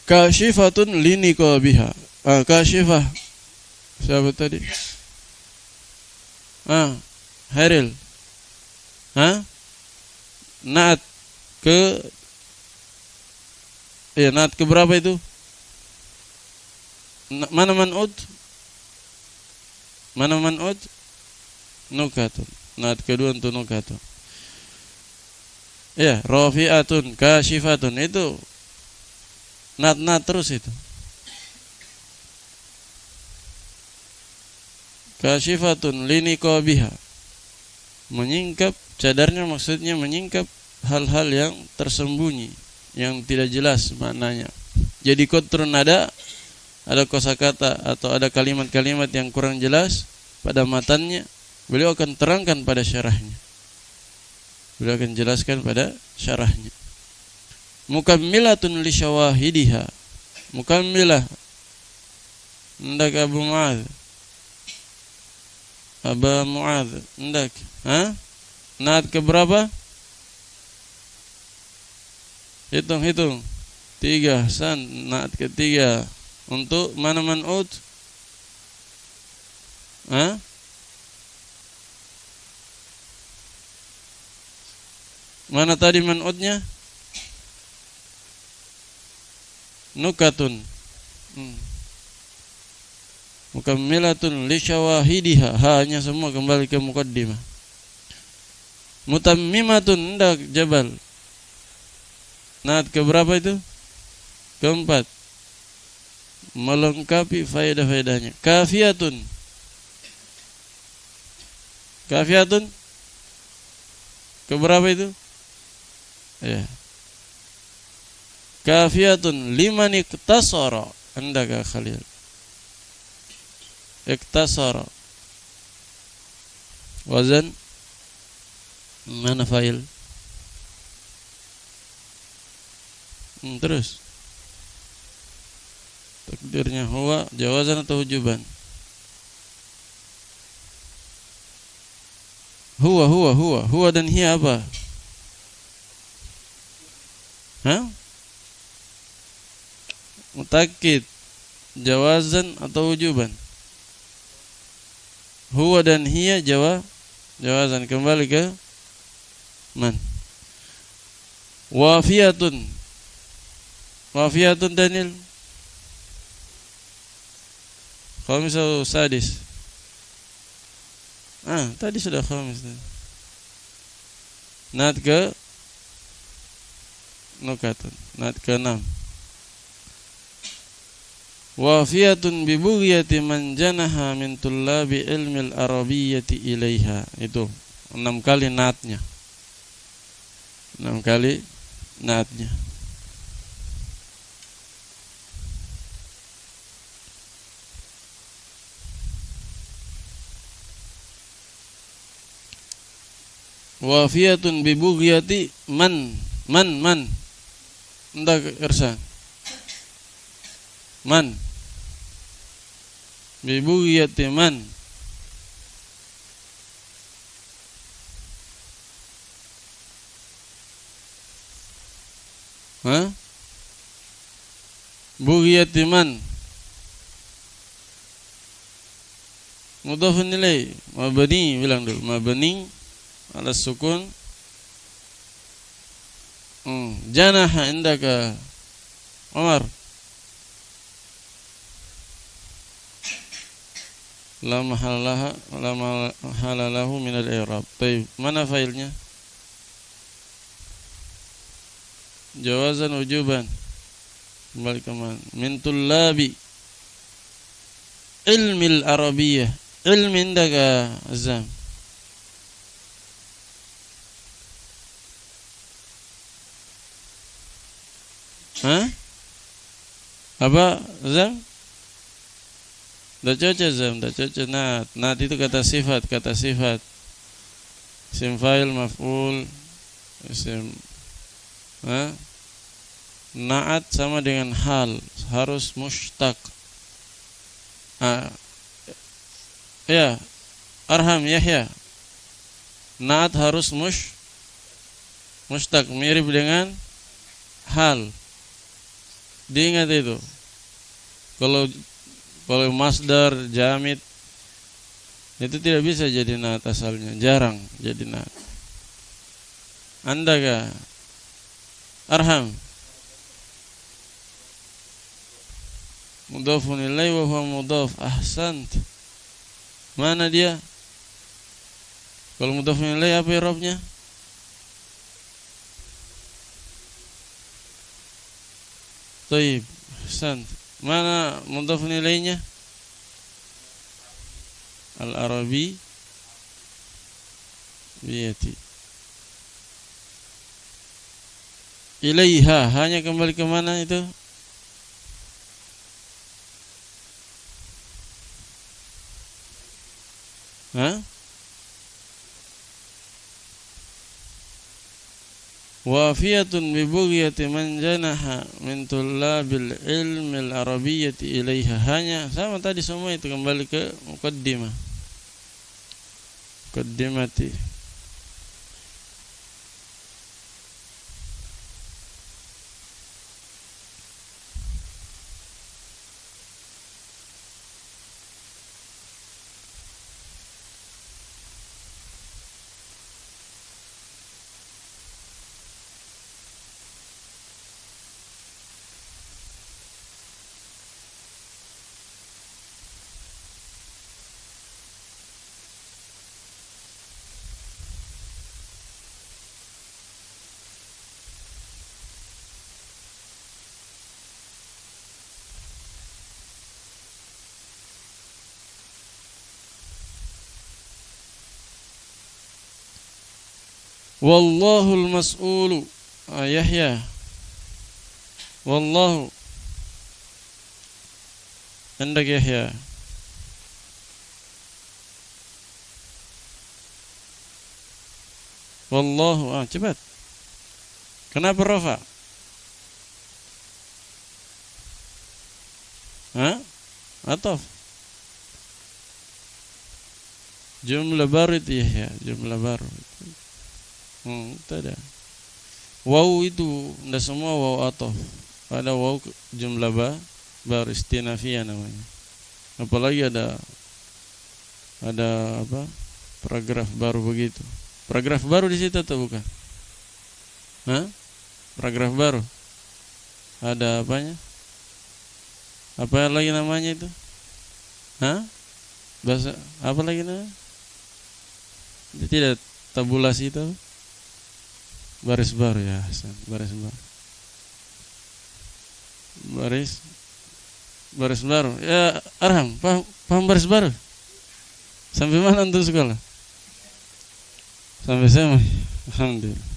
Kashifatun li niqabiha. Kashifah siapa tadi? Haril. Naat ke berapa itu? Mana man'ud? Nukatun. Naat kedua untuk nukatun. Ya, rafi'atun, kashifatun itu naat terus itu. Kashifatun liniqabiha. Menyingkap cadarnya, maksudnya menyingkap hal-hal yang tersembunyi, yang tidak jelas maknanya. Jadi qatrun nada, ada kosakata atau ada kalimat-kalimat yang kurang jelas pada matannya, beliau akan terangkan pada syarahnya. Beliau akan jelaskan pada syarahnya. Mukammilatun li syawahidiha. Mukammilah. Hendak Abu Mu'adz. Aba Mu'adz. Hendak. Naat ke berapa? Hitung. 3. Naat ketiga. Untuk mana man'ud? Mana tadi man'udnya? Nukatun. Mukammilatun li syawahidiha. Hanya semua kembali ke muqaddimah. Mutammimatun ndak jabal. Naat keberapa itu? Keempat. Melengkapi faedah-faedahnya. Kafiyatun. Kafiyatun keberapa itu? Ya. Kafiyatun liman iktasara. Andaka Khalil. Iktasara. Wazan mana fa'il? Terus takdirnya huwa jawazan atau hujuban? Huwa dan hiya apa? Hah? Mutakkid jawazan atau hujuban? Huwa dan hiya jawazan. Kembali ke man. Wafiyatun Daniel. Khamis atau sadis? Tadi sudah khamis. Naat ke nukatun. Naat ke 6. Wafiyatun bi bughyati man janaha min tullabi ilmil arabiyyati ilaiha. Itu 6 kali naatnya. 6 kali naatnya. Wafiyatun bi bughyati man. Endak Irsan. Man. Bi bughyati man. Bughyati man. Mudhafun ilaih. Mabni, bilang dulu. Mabni ala sukun. Janaha indaka Umar. La mahalalahu min al-i'rab. Baik, mana failnya? Jawazan wujuban. Kembali ke mana? Min tullabi ilmil arabiyyah. Ilmi indaka Azam. Apa Zam? Dah cocok Zam, dah cocok naat. Naat itu kata sifat. Isim fa'il maf'ul. Isim naat sama dengan hal, harus mushtaq. Ya, Arham Yahya. Naat harus mushtaq, mirip dengan hal. Diingat itu. Kalau masdar jamid itu tidak bisa jadi naat asalnya, jarang jadi naat. Anda kah? Arham. Mudhafun ilaih wa huwa mudhaf. Ahsant. Mana dia? Kalau mudhafun ilaih apa i'rabnya? Taib. Ahsant. Mana mudhafun ilaihnya? Al-Arabi biyati. Ilaiha, hanya kembali ke mana itu? Wafiyatun bi bughyati man janaha min tullabil ilmil arabiyyati ilaiha. Hanya sama tadi semua itu, kembali ke muqaddimati. Wallahul mas'ulu. Yahya. Wallahu. Hendak Yahya. Wallahu. Cepat. Kenapa rafa? Ataf. Jumlah baru itu ya, jumlah baru. Tidak. Waw itu tidak semua waw ataf. Ada waw jumlah baru istinafiyah namanya. Apalagi ada apa? Paragraf baru begitu. Paragraf baru di situ atau bukan? Paragraf baru. Ada apanya? Apa lagi namanya itu? Bahasa apa lagi namanya? Tidak tabulasi itu. Baris baru ya, Hasan. Baris baru. Baris baru. Ya, Arham, paham baris baru? Sampai mana untuk sekolah? Sampai SMA. Alhamdulillah.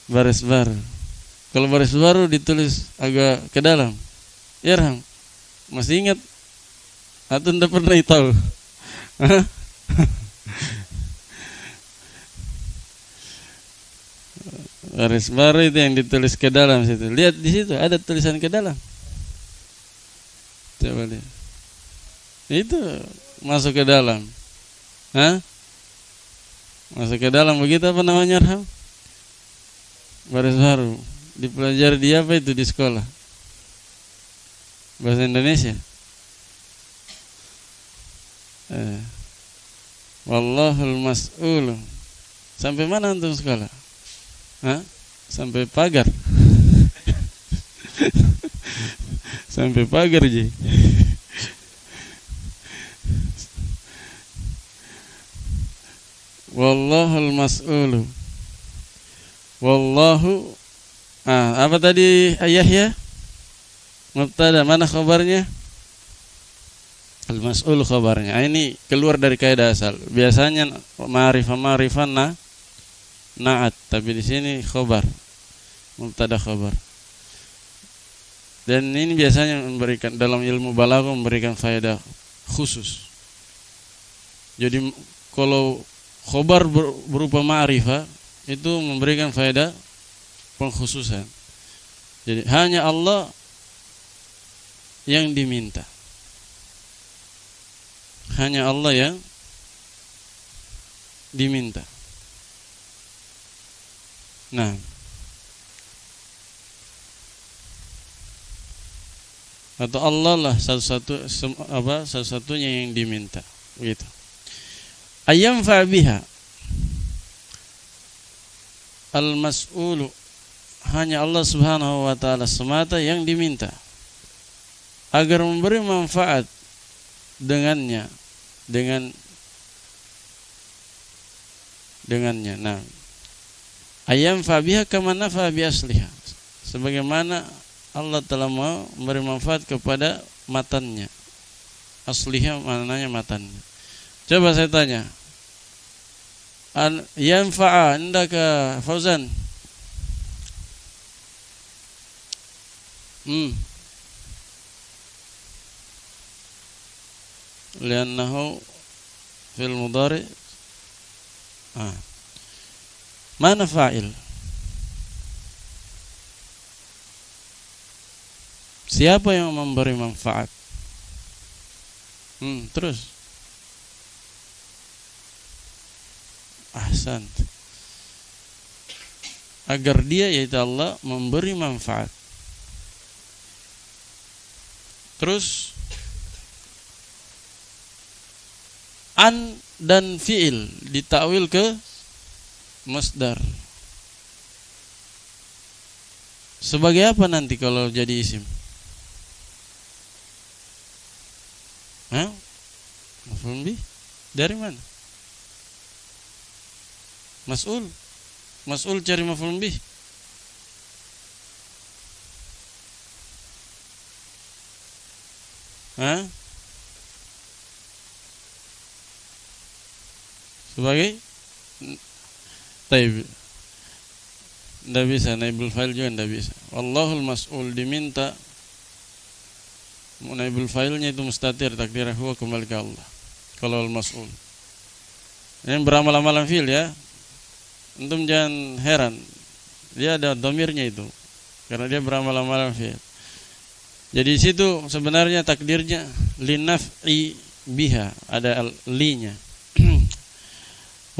Baris baru. Kalau baris baru ditulis agak ke dalam. Ya, Arham. Masih ingat? Atau tidak pernah tahu? Baris baru itu yang ditulis ke dalam situ. Lihat di situ ada tulisan ke dalam. Coba lihat. Itu masuk ke dalam. Masuk ke dalam begitu apa namanya, Arham? Baris baru. Dipelajari di apa itu di sekolah? Bahasa Indonesia. Wallahul mas'ul. Sampai mana antum sekolah? Sampai pagar. Sampai pagar je. Wallahul mas'ul. Wallahu. Apa tadi Yahya? Mubtada, mana khabarnya? Al-mas'ul khabarnya. Ini keluar dari kaidah asal. Biasanya ma'rifah na'at, tapi di sini khabar. Mubtada khabar. Dan ini biasanya memberikan dalam ilmu balaghah memberikan faedah khusus. Jadi kalau khabar berupa ma'rifah itu memberikan faedah pengkhususan. Jadi hanya Allah yang diminta. Hanya Allah yang diminta. Nah, atau Allah lah satu-satunya yang diminta, begitu. Ayam fa'biha al-mas'ulu, hanya Allah Subhanahu wa taala semata yang diminta agar memberi manfaat dengannya. Nah, ayam fabiha kama nafa bi asliha, sebagaimana Allah telah memberi manfaat kepada matannya. Asliha maknanya matannya. Coba saya tanya, yanfa'a indaka Fauzan? Liannahu fil mudhari. Mana fa'il? Siapa yang memberi manfaat? Terus. Ahsan. Agar dia, yaitu Allah, memberi manfaat. Terus an dan fi'il ditakwil ke masdar. Sebagai apa nanti kalau jadi isim? Maf'ul bih dari mana? Mas'ul cari maf'ul bih. Sebagai Taib. Tidak bisa, naibul fa'il juga tidak bisa. Wallahul mas'ul diminta, naibul fa'ilnya itu mustatir, takdirnya huwa kembali ke Allah. Kalau al-mas'ul ini beramal-amalan fi'il ya. Antum jangan heran, dia ada dhamirnya itu karena dia beramal-amalan fi'il. Jadi situ sebenarnya takdirnya linaf'i biha, ada li-nya.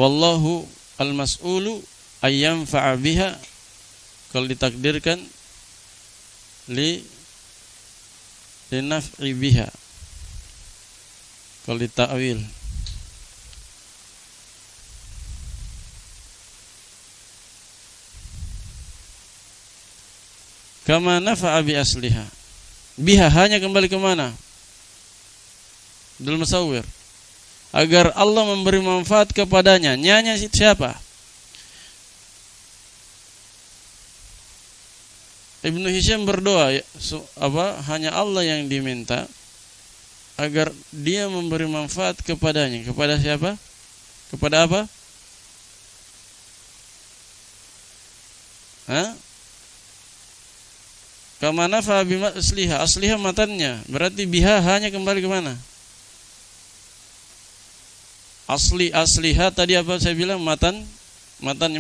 Wallahu al-mas'ulu ayyamfa'a biha, kalau ditakdirkan linaf'i biha, kalau ditakwil. Kama nafa'a bi asliha, biha hanya kembali ke mana? Abdul Musawwir, agar Allah memberi manfaat kepadanya. Nyanya siapa? Ibnu Hisham berdoa, hanya Allah yang diminta agar dia memberi manfaat kepadanya. Kepada siapa? Kepada apa? Kama nafa bi asliha, asliha matannya. Berarti biha hanya kembali ke mana? Asliha tadi apa saya bilang? Matannya.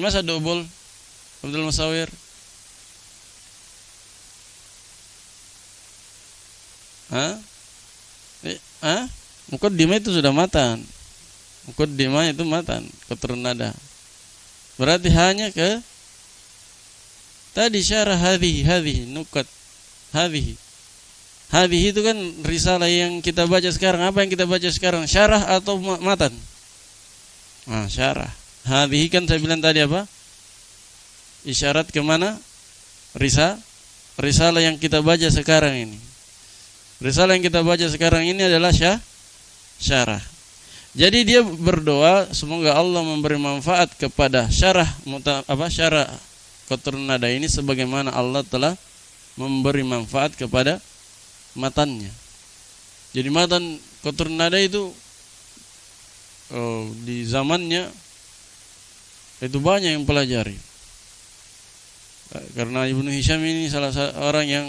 Masa double Abdul Musawwir? Muqaddimah itu sudah matan. Muqaddimah itu matan, keturunan nada. Berarti hanya ke tadi syarah hadhihi nukat hadhihi itu kan risalah yang kita baca sekarang. Apa yang kita baca sekarang, syarah atau matan? Syarah. Hadhihi kan saya bilang tadi apa, isyarat kemana? Risalah yang kita baca sekarang ini. Risalah yang kita baca sekarang ini adalah syarah. Jadi dia berdoa semoga Allah memberi manfaat kepada syarah kotor nada ini sebagaimana Allah telah memberi manfaat kepada matannya. Jadi matan kotor nada itu di zamannya itu banyak yang pelajari. Karena Ibnu Hisham ini salah satu orang yang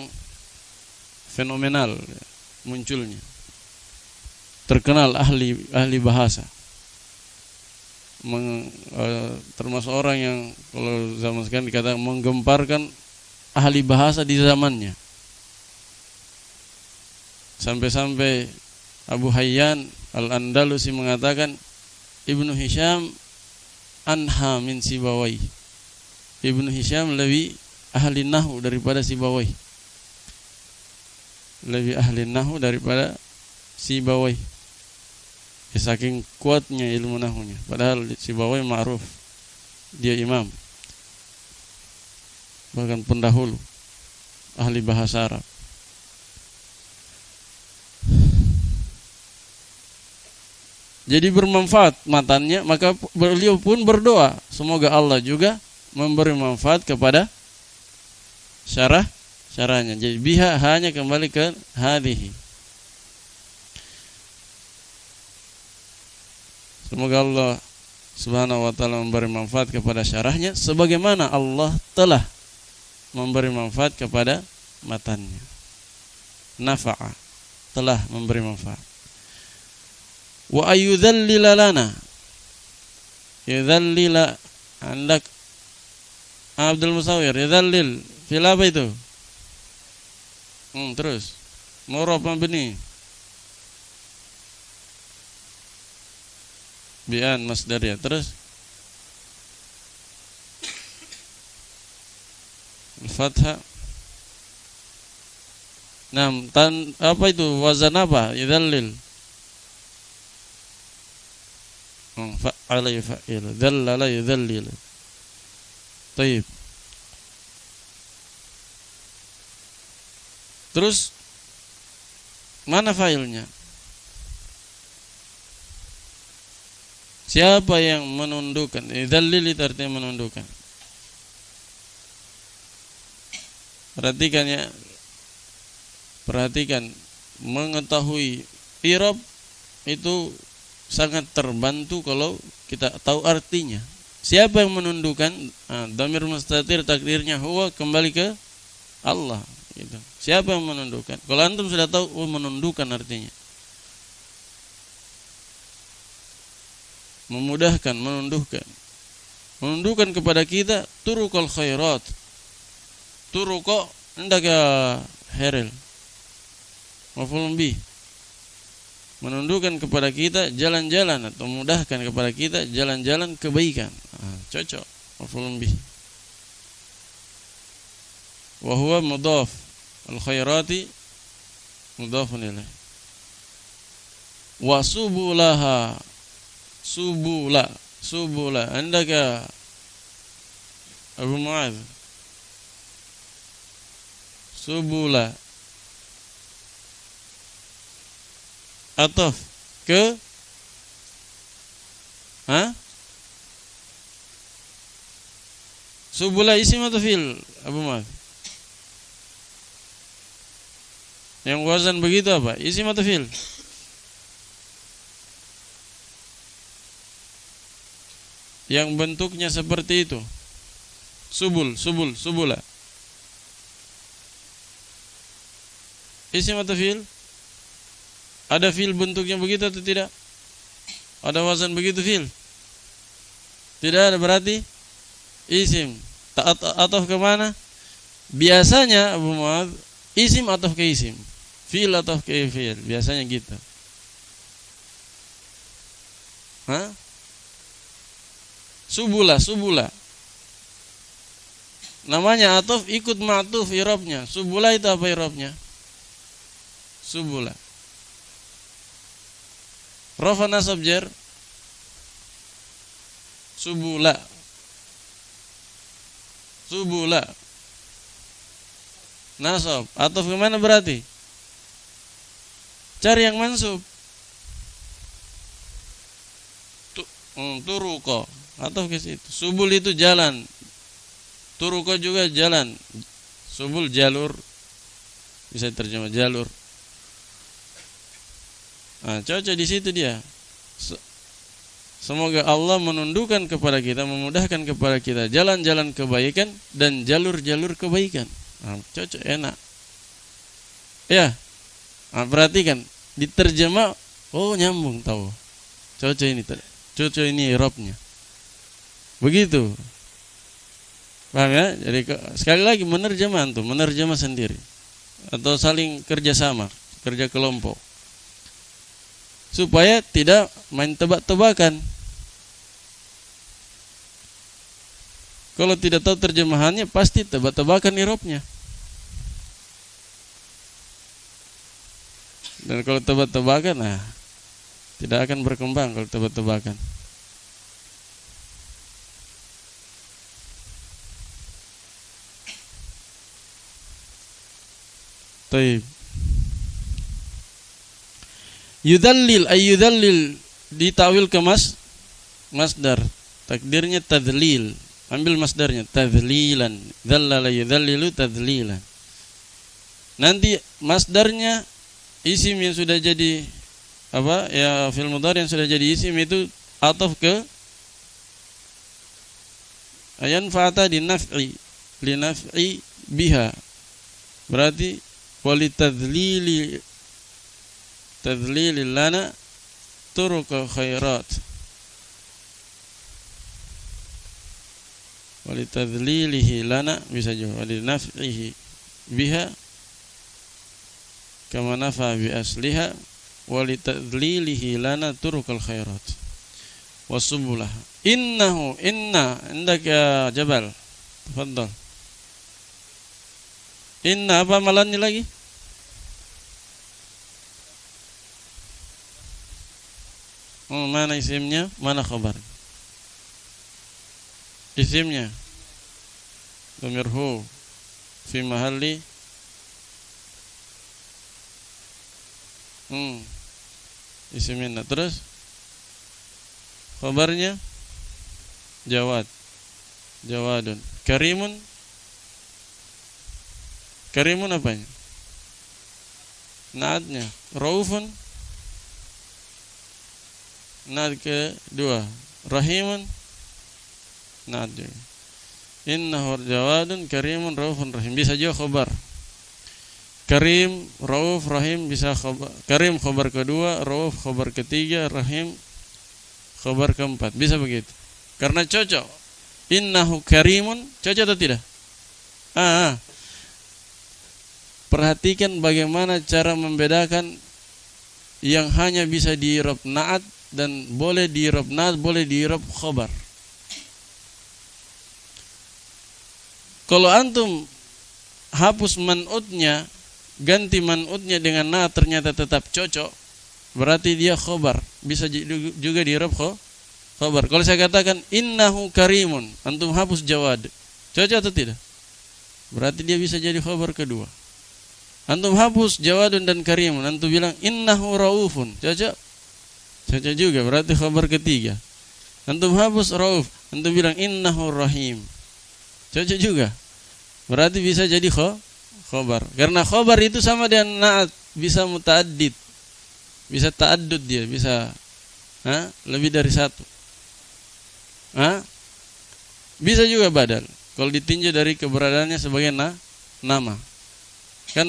fenomenal munculnya. Terkenal ahli bahasa. Termasuk orang yang kalau zaman sekarang dikatakan menggemparkan ahli bahasa di zamannya. Sampai-sampai Abu Hayyan Al-Andalusi mengatakan Ibnu Hisham anha min Sibawai. Ibnu Hisham lebih ahli nahwu daripada Sibawai. Lebih ahli nahwu daripada Sibawai. Saking kuatnya ilmu nahwunya. Padahal Sibawai ma'ruf, dia imam, bahkan pendahulu ahli bahasa Arab. Jadi bermanfaat matannya, maka beliau pun berdoa semoga Allah juga memberi manfaat kepada syarahnya. Jadi biha hanya kembali ke hadhihi. Semoga Allah Subhanahu wa ta'ala memberi manfaat kepada syarahnya sebagaimana Allah telah memberi manfaat kepada matannya. Nafa'a, telah memberi manfaat. Wa ayyudhallila lana, yudhallila andak Abdul Musawwir, yudhallil fil apa itu? Terus murab mabni bi'an masdariyah. Terus al-fathah. Apa itu wazan apa? Yudhallil. Fa'ala yufa'il, dhallala yudhallil. Taib. Terus mana failnya? Siapa yang menundukkan? Dzallil itu artinya menundukkan. Perhatikan, mengetahui i'rab itu sangat terbantu kalau kita tahu artinya. Siapa yang menundukkan? Dhamir mustatir takdirnya huwa, kembali ke Allah gitu. Siapa yang menundukkan? Kalau antum sudah tahu menundukkan artinya memudahkan, menundukkan kepada kita turukul khairat. Turuko hendak ya herel maf'ulun bih, menundukkan kepada kita jalan-jalan atau memudahkan kepada kita jalan-jalan kebaikan. Cocok maf'ulun bih. Wa huwa mudhaf, al khairati mudhafun ilaih. Wa subulaha, subula andaka Abu Mu'adz, subula ataf ke subula isim atau fi'il Abu Mu'adz? Yang wazan begitu apa? Isim atau fi'il? Yang bentuknya seperti itu. Subula. Isim atau fi'il? Ada fi'il bentuknya begitu atau tidak? Ada wazan begitu fi'il? Tidak ada, berarti isim. Ataf ke mana? Biasanya Abu Mu'adz isim ataf ke isim, fi'il ataf ke fi'il, biasanya gitu. Subula. Namanya ataf ikut ma'tuf i'rabnya. Subula itu apa i'rabnya? Subula. Rafa nasab jar. Subula. Nasab. Ataf kemana berarti? Cari yang mansub. Turuko. Ataf ke situ. Subul itu jalan. Turuko juga jalan. Subul jalur. Bisa terjemah jalur. Cocok di situ dia. Semoga Allah menundukkan kepada kita, memudahkan kepada kita jalan-jalan kebaikan dan jalur-jalur kebaikan. Cocok, enak. Ya. Perhatikan, diterjemah, nyambung tahu. Cocok ini i'rabnya. Begitu. Paham ya? Jadi sekali lagi menerjemah sendiri atau saling kerjasama, kerja kelompok. Supaya tidak main tebak-tebakan. Kalau tidak tahu terjemahannya pasti tebak-tebakan i'rabnya. Dan kalau tebak-tebakan, tidak akan berkembang kalau tebak-tebakan. Taib. Yudallil ditawil ke masdar. Takdirnya tadlil. Ambil masdarnya tadlilan. Dzallala yudallilu tadlilan. Nanti masdarnya isim yang sudah jadi fi'il mudhari yang sudah jadi isim itu ataf ke ayan fa'ata li naf'i biha. Berarti walitadlili lana turuka khairat. Walitadlilihi lana bisa juga walinaf'ihi biha kama nafa bi asliha walitadlilihi lana turukal khairat wasubulah. Inna indaka jabal. Tafadhal. Inna apa amalannya lagi? Mana isimnya? Mana khabar? Isimnya dhamir hu fi mahalli isimnya. Terus khabarnya jawadun. Karimun apanya? Naatnya raufun. Naat kedua rahimun. Naat juga. Innahu jawadun karimun raufun rahim. Bisa juga khobar. Karim, rauf, rahim bisa khobar. Karim khobar kedua, rauf khobar ketiga, rahim khobar keempat. Bisa begitu. Karena cocok. Innahu karimun, cocok atau tidak? Perhatikan bagaimana cara membedakan yang hanya bisa di i'rab na'at dan boleh di i'rab na'at, boleh di i'rab khabar. Kalau antum hapus man'utnya, ganti man'utnya dengan na'at ternyata tetap cocok, berarti dia khabar, bisa juga di i'rab khabar. Kalau saya katakan innahu karimun, antum hapus jawad, cocok atau tidak? Berarti dia bisa jadi khabar kedua. Antum hapus jawadun dan karimun, antum bilang innahu raufun, cocok? Cocok juga, berarti khabar ketiga. Antum hapus rauf, antum bilang innahu rahim, cocok juga, berarti bisa jadi khabar. Karena khabar itu sama dengan na'at, bisa muta'addid, bisa ta'addud dia, bisa lebih dari satu. Bisa juga badal kalau ditinjau dari keberadaannya sebagai nama. Kan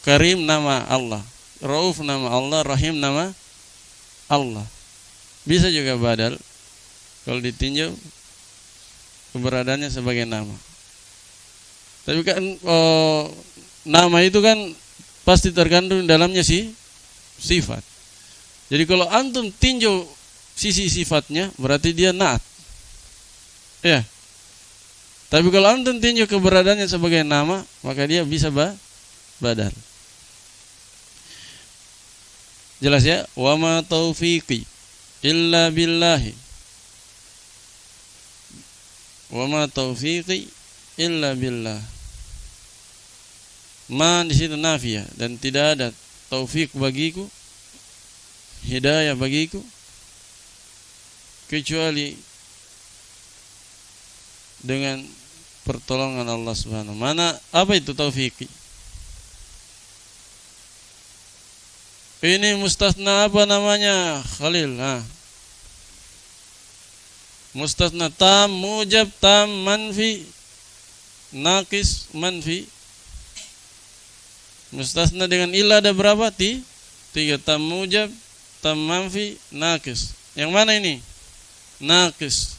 Karim nama Allah, Rauf nama Allah, Rahim nama Allah. Bisa juga badal kalau ditinjau keberadaannya sebagai nama. Tapi kan nama itu kan pasti terkandung dalamnya sifat. Jadi kalau antum tinjau sisi sifatnya, berarti dia na'at. Ya. Tapi kalau antum tinjau keberadaannya sebagai nama, maka dia bisa badal. Jelas ya? Wa ma taufiqi illa billahi. Wa ma taufiqi illa billah. Ma di situ nafiyah, dan tidak ada taufik bagiku, hidayah bagiku, kecuali dengan pertolongan Allah Subhanahu. Mana apa itu taufiki? Ini mustasna apa namanya, Khalil? Mustasna tam, mujab, tam, manfi, naqis, manfi. Mustasna dengan illa ada berapa? Tiga. Tam mujab, tam manfi, naqis. Yang mana ini? Naqis.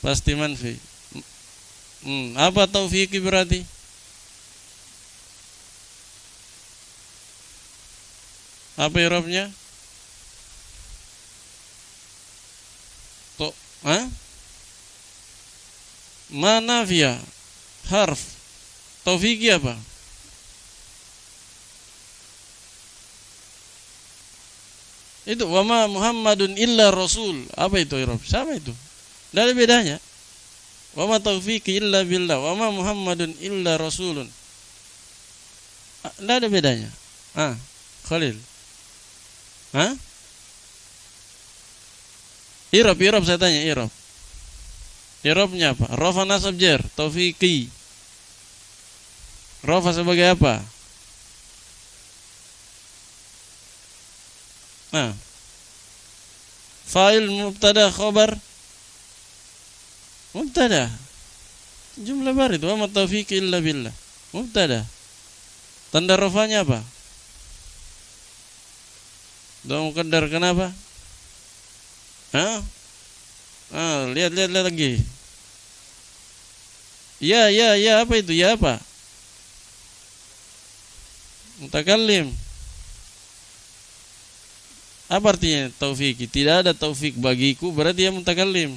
Pasti manfi. Apa taufiki berarti? Apa i'rabnya? Ma nafiyah, harf. Taufiki apa? Itu wa ma Muhammadun illa rasul. Apa itu i'rab? Sama itu. Tidak ada bedanya. Wa ma taufiqi illa billah, wa ma Muhammadun illa rasulun. Tidak ada bedanya. Khalil. I'rab saya tanya, i'rab. I'rabnya apa? Rafa nasab jar, taufiqi. Rafa sebagai apa? Fa'il mubtada khabar. Mubtada. Jumlah barid, wa ma taufiqi illa billah. Mubtada. Tanda rafanya apa? Dong muqaddar, kenapa? Lihat lagi. Ya, apa itu? Ya apa? Mutakallim. Apa artinya taufiki? Tidak ada taufik bagiku, berarti dia mutakallim.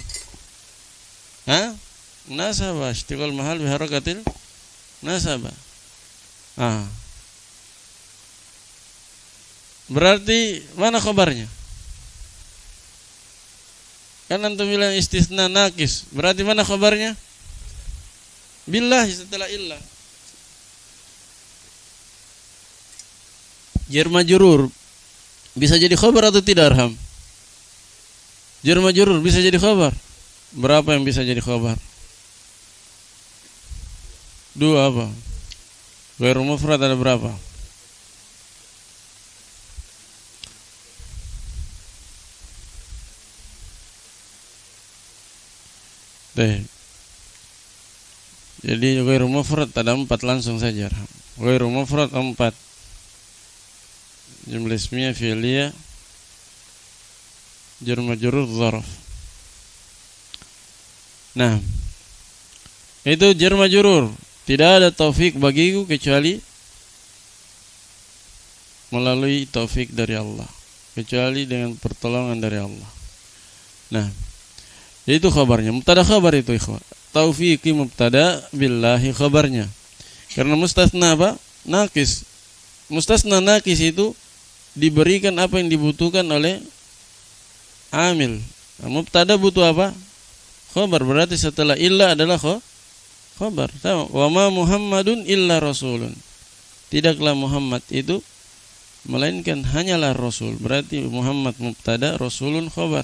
Nasabah, istiqal mahal biharakatil nasabah. Berarti mana khabarnya? Kan antum bilang istisna naqis, berarti mana khabarnya? Billah setelah illah. Jar majrur bisa jadi khabar atau tidak, Arham? Jar majrur bisa jadi khabar. Berapa yang bisa jadi khabar? 2 apa? Ghairu mufrad ada berapa? Baik. Jadi ghairu mufrad ada 4 langsung saja. Ghairu mufrad 4. Jumlah ismiyah, fi'liyah, jar majrur, dzaraf. Nah, itu jar majrur. Tidak ada taufik bagiku kecuali melalui taufik dari Allah, kecuali dengan pertolongan dari Allah. Nah, itu khabarnya. Mubtada khabar itu ikhwah. Taufiqi mubtada, billahi khabarnya. Karena mustasna apa? Nakis. Mustasna nakis itu diberikan apa yang dibutuhkan oleh amil. Nah, mubtada butuh apa? Khabar. Berarti setelah illa adalah khabar. Wa ma Muhammadun illa rasulun. Tidaklah Muhammad itu melainkan hanyalah rasul. Berarti Muhammad mubtada, rasulun khabar.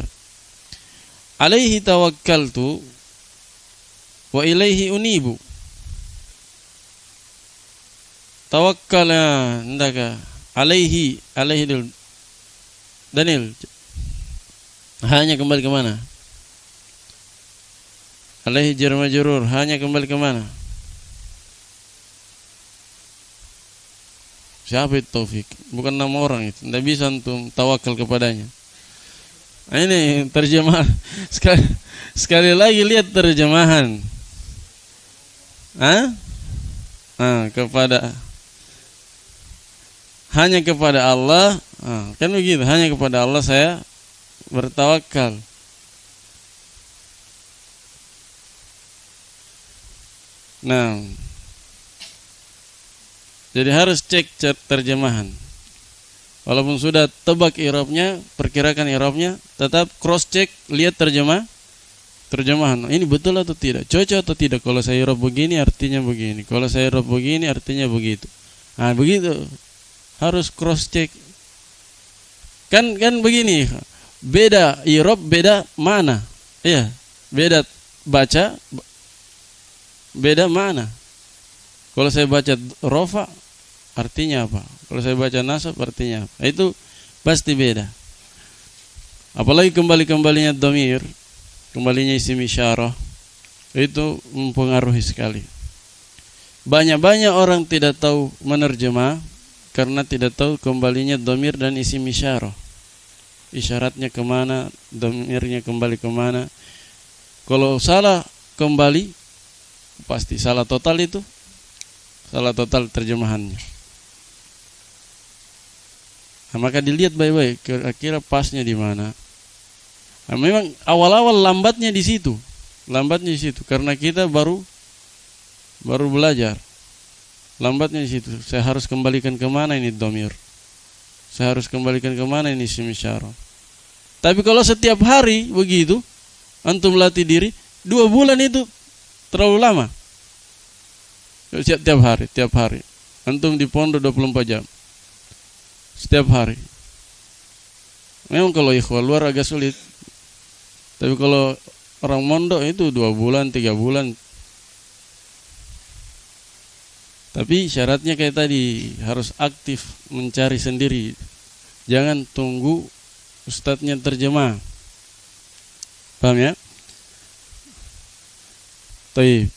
Alaihi tawakkaltu wa ilaihi unibu. Tawakkala ndaka alaihi dulu. Daniel, hanya kembali ke mana? Alaihi jar majrur, hanya kembali ke mana? Siapa itu Taufik? Bukan nama orang itu. Tidak bisa antum tawakal kepadanya. Nah, ini terjemahan. Sekali lagi lihat terjemahan. Hanya kepada Allah. Kan begitu. Hanya kepada Allah saya bertawakal. Nah, jadi harus cek terjemahan. Walaupun sudah tebak i'rabnya, perkirakan i'rabnya, tetap cross check, lihat terjemahan. Ini betul atau tidak? Cocok atau tidak? Kalau saya i'rab begini artinya begini. Kalau saya i'rab begini artinya begitu. Nah, begitu. Harus cross check. Kan begini. Beda i'rab, beda mana? Iya, beda baca, beda mana? Kalau saya baca rofa artinya apa? Kalau saya baca nasab artinya apa? Itu pasti beda. Apalagi kembalinya dhamir, kembalinya isim isyarah, itu mempengaruhi sekali. Banyak orang tidak tahu menerjemah karena tidak tahu kembalinya dhamir dan isim isyarah. Isyaratnya kemana, dhamirnya kembali kemana. Kalau salah kembali, pasti salah total itu. Salah total terjemahannya. Nah, maka dilihat baik-baik kira-kira pasnya di mana. Nah, memang awal-awal lambatnya di situ. Lambatnya di situ karena kita baru belajar. Lambatnya di situ. Saya harus kembalikan kemana ini dhamir. Saya harus kembalikan kemana ini isim isyarah. Tapi kalau setiap hari begitu, antum latih diri, 2 bulan itu terlalu lama. Tiap hari. Antum di pondok 24 jam. Setiap hari. Memang kalau ikhwah luar agak sulit. Tapi kalau orang mondok itu 2 bulan, 3 bulan. Tapi syaratnya kayak tadi, harus aktif mencari sendiri. Jangan tunggu ustadznya terjemah. Paham ya? Baik.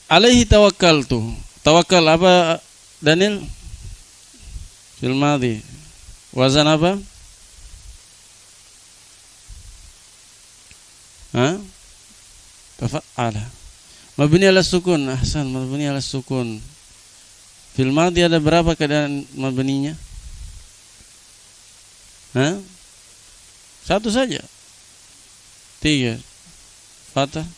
Alaihi tawakkaltu. Tawakal apa Daniel? Fil madhi. Wazan apa? Tafa'ala. Mabni ala sukun. Ahsan, mabni ala sukun. Fil madhi ada berapa keadaan mabninya? Satu saja. 3. Fathah.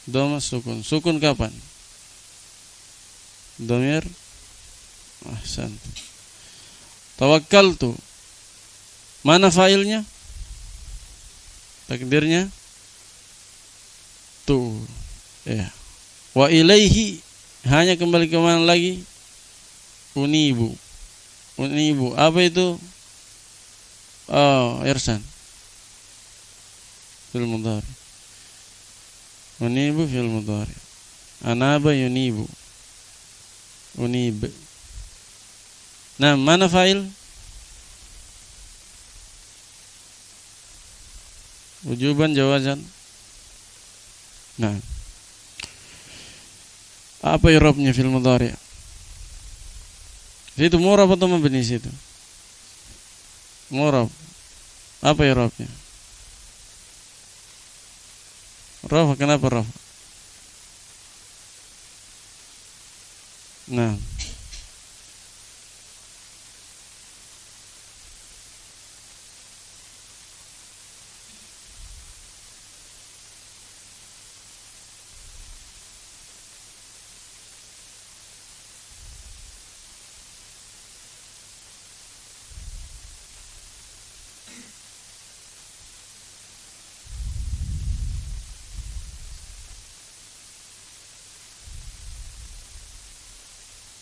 Dhamma sukun. Sukun kapan? Dhamir. Ahsan. Tawakkaltu. Mana failnya? Takdirnya? Tuh. Ya. Wa ilaihi. Hanya kembali ke mana lagi? Unibu. Apa itu? Oh, Irsan. Fil mudhari. Unibu fil mudhari. Anaba yunibu. Unib. Nah, mana fa'il? wujuban jawazan. Nah, apa i'rabnya fil mudhari'? Itu murab atau mabni situ? Murab. Apa i'rabnya? Rafa, kenapa rafa? Nah,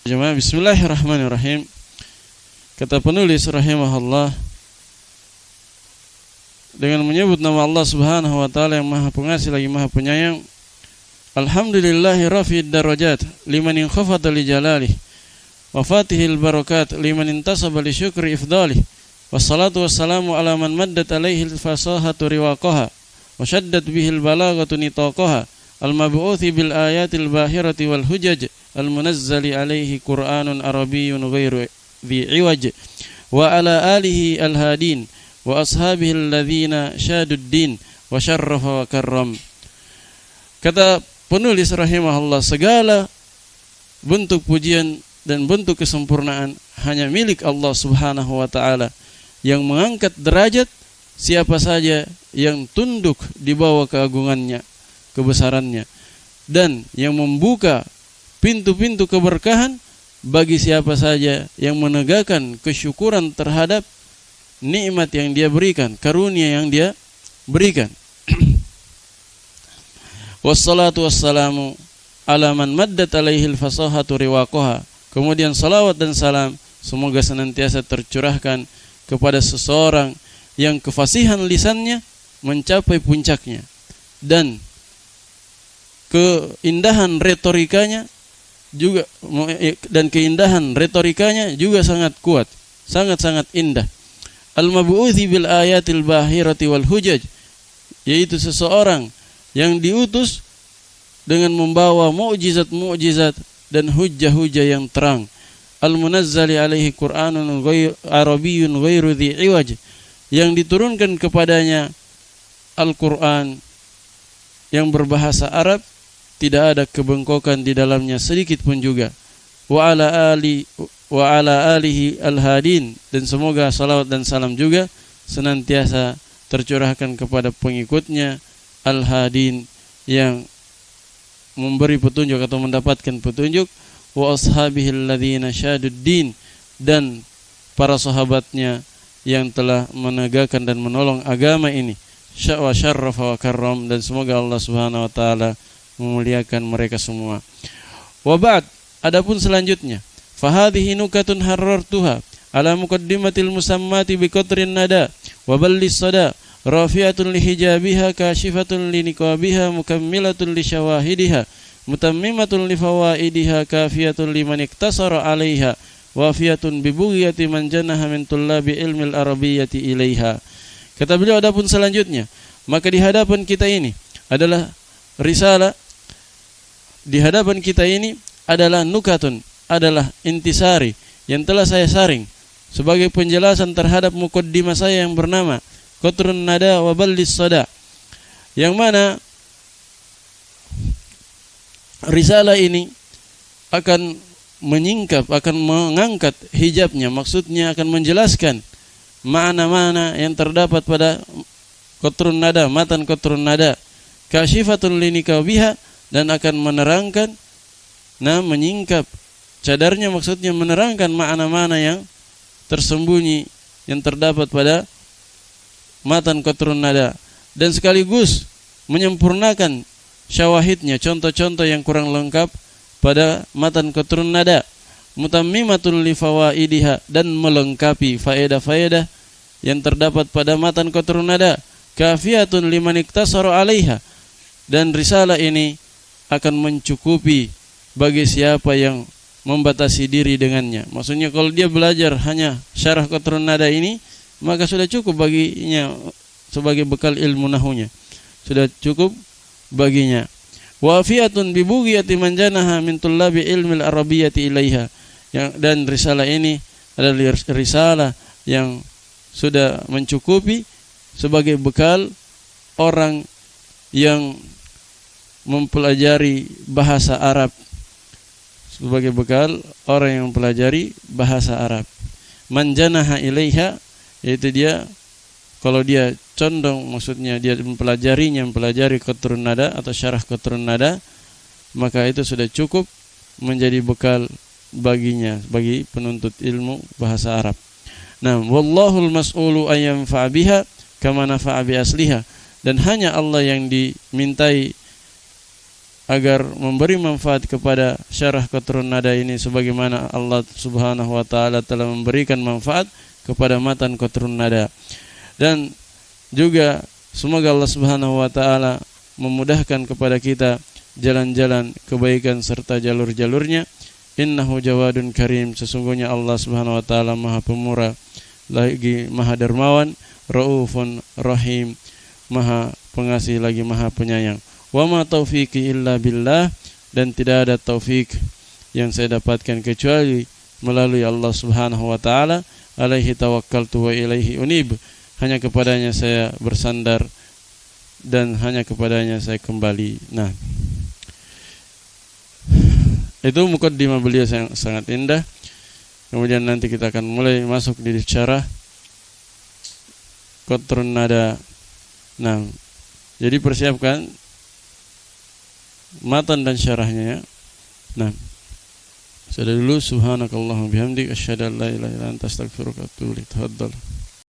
jemaah, bismillahirrahmanirrahim. Kata penulis rahimahullah, dengan menyebut nama Allah Subhanahu wa taala yang Maha Pengasih lagi Maha Penyayang. Alhamdulillahi rafid darajat liman inkhafata li jalalih wa fatihil barakat liman intasaba li syukri ifdalih. Wassalatu wassalamu ala man maddat alaihi al-fasahatu riwaqaha wa shaddat bihi al-balaghatu nitaqaha al-mab'uthi bil ayatil bahirati wal hujaj al-munazzali alaihi Qur'anun arabiyyun ghairu dhi iwaj wa ala alihi al-hadin wa ashabihi alladhina syaduddin wa syarrafa wa karram. Kata penulis rahimahullah, segala bentuk pujian dan bentuk kesempurnaan hanya milik Allah Subhanahu wa taala yang mengangkat derajat siapa saja yang tunduk di bawah keagungannya, kebesarannya, dan yang membuka pintu-pintu keberkahan bagi siapa saja yang menegakkan kesyukuran terhadap nikmat yang dia berikan, karunia yang dia berikan. Wassalatu wassalamu ala man maddat alaihi al-fasahatu riwaqaha. Kemudian salawat dan salam semoga senantiasa tercurahkan kepada seseorang yang kefasihan lisannya mencapai puncaknya dan keindahan retorikanya juga sangat kuat, sangat-sangat indah. Al-mab'uthi bil ayatil bahirati wal hujaj, yaitu seseorang yang diutus dengan membawa mukjizat-mukjizat dan hujjah-hujjah yang terang. Al-munazzali alaihi Qur'anun arabiyyun ghairu dhi iwaj, yang diturunkan kepadanya Al-Quran yang berbahasa Arab, tidak ada kebengkokan di dalamnya sedikit pun juga. Wa ala alihi al-hadin, dan semoga salawat dan salam juga senantiasa tercurahkan kepada pengikutnya al-hadin yang memberi petunjuk atau mendapatkan petunjuk. Wa ashabihi alladhina syaduddin, dan para sahabatnya yang telah menegakkan dan menolong agama ini. Wa syarrafa wa karram, dan semoga Allah Subhanahu wa taala memuliakan mereka semua. Wa ba'd, adapun selanjutnya, fa hadhihi nukatun harrartuha ala muqaddimatil musammati bi qatrin nada wa ballis sada rafi'atun li hijabiha kashifatun li niqabiha mukammilatun li syawahidiha mutammimatun li fawaidiha kafiyatun liman iktasara 'alaiha wafiyatun bi bughiyati man janaha min tullabi ilmil arabiyyati ilaiha. Kata beliau, adapun selanjutnya, maka di hadapan kita ini adalah risalah, di hadapan kita ini adalah nukatun, adalah intisari yang telah saya saring sebagai penjelasan terhadap muqaddimah saya yang bernama Qatrun Nada wa Ballis Sada, yang mana risalah ini akan menyingkap, akan mengangkat hijabnya, maksudnya akan menjelaskan makna-makna yang terdapat pada Qatrun Nada, matan Qatrun Nada, kashifatun linikabiha, dan akan menerangkan, menyingkap cadarnya, maksudnya menerangkan makna-makna yang tersembunyi yang terdapat pada matan Qatrun Nada, dan sekaligus menyempurnakan syawahidnya, contoh-contoh yang kurang lengkap pada matan Qatrun Nada. Mutammimatul li fawaidiha, dan melengkapi faedah-faedah yang terdapat pada matan Qatrun Nada. Kafiyatun liman iktasara 'alaiha, dan risalah ini akan mencukupi bagi siapa yang membatasi diri dengannya. Maksudnya kalau dia belajar hanya syarah Qatrun Nada ini, maka sudah cukup baginya sebagai bekal ilmu nahunya. Sudah cukup baginya. Wa fiyatun bi bughiyati man janaha min tullabi ilmil arabiyyati ilaiha. Dan risalah ini adalah risalah yang sudah mencukupi sebagai bekal orang yang mempelajari bahasa Arab, sebagai bekal orang yang mempelajari bahasa Arab. Manjanaha ilaiha, yaitu dia kalau dia condong, maksudnya dia mempelajari qatrun nada atau syarah qatrun nada, maka itu sudah cukup menjadi bekal baginya, bagi penuntut ilmu bahasa Arab. Nah, wallahul mas'ulu ayyam fa'biha kama nafa'a bi asliha, dan hanya Allah yang dimintai agar memberi manfaat kepada syarah qatrun nada ini sebagaimana Allah Subhanahu wa taala telah memberikan manfaat kepada matan qatrun nada. Dan juga semoga Allah Subhanahu wa taala memudahkan kepada kita jalan-jalan kebaikan serta jalur-jalurnya. Innahu jawadun karim, sesungguhnya Allah Subhanahu wa taala Maha Pemurah lagi Maha Dermawan, Raufun Rahim, Maha Pengasih lagi Maha Penyayang. Wa ma taufiqi illa billah, dan tidak ada taufik yang saya dapatkan kecuali melalui Allah Subhanahu wa taala. Alaihi tawakkaltu wa ilaihi unib, hanya kepadanya saya bersandar dan hanya kepadanya saya kembali. Nah, itu muqaddimah beliau yang sangat indah. Kemudian nanti kita akan mulai masuk di syarah qatrun nada. Nah, jadi persiapkan matan dan syarahnya ya. Nah, sudah dulu subhanakallahumma bihamdik asyhadu an la ilaha illa anta astaghfiruka wa atubu ilaik. Tafadhal.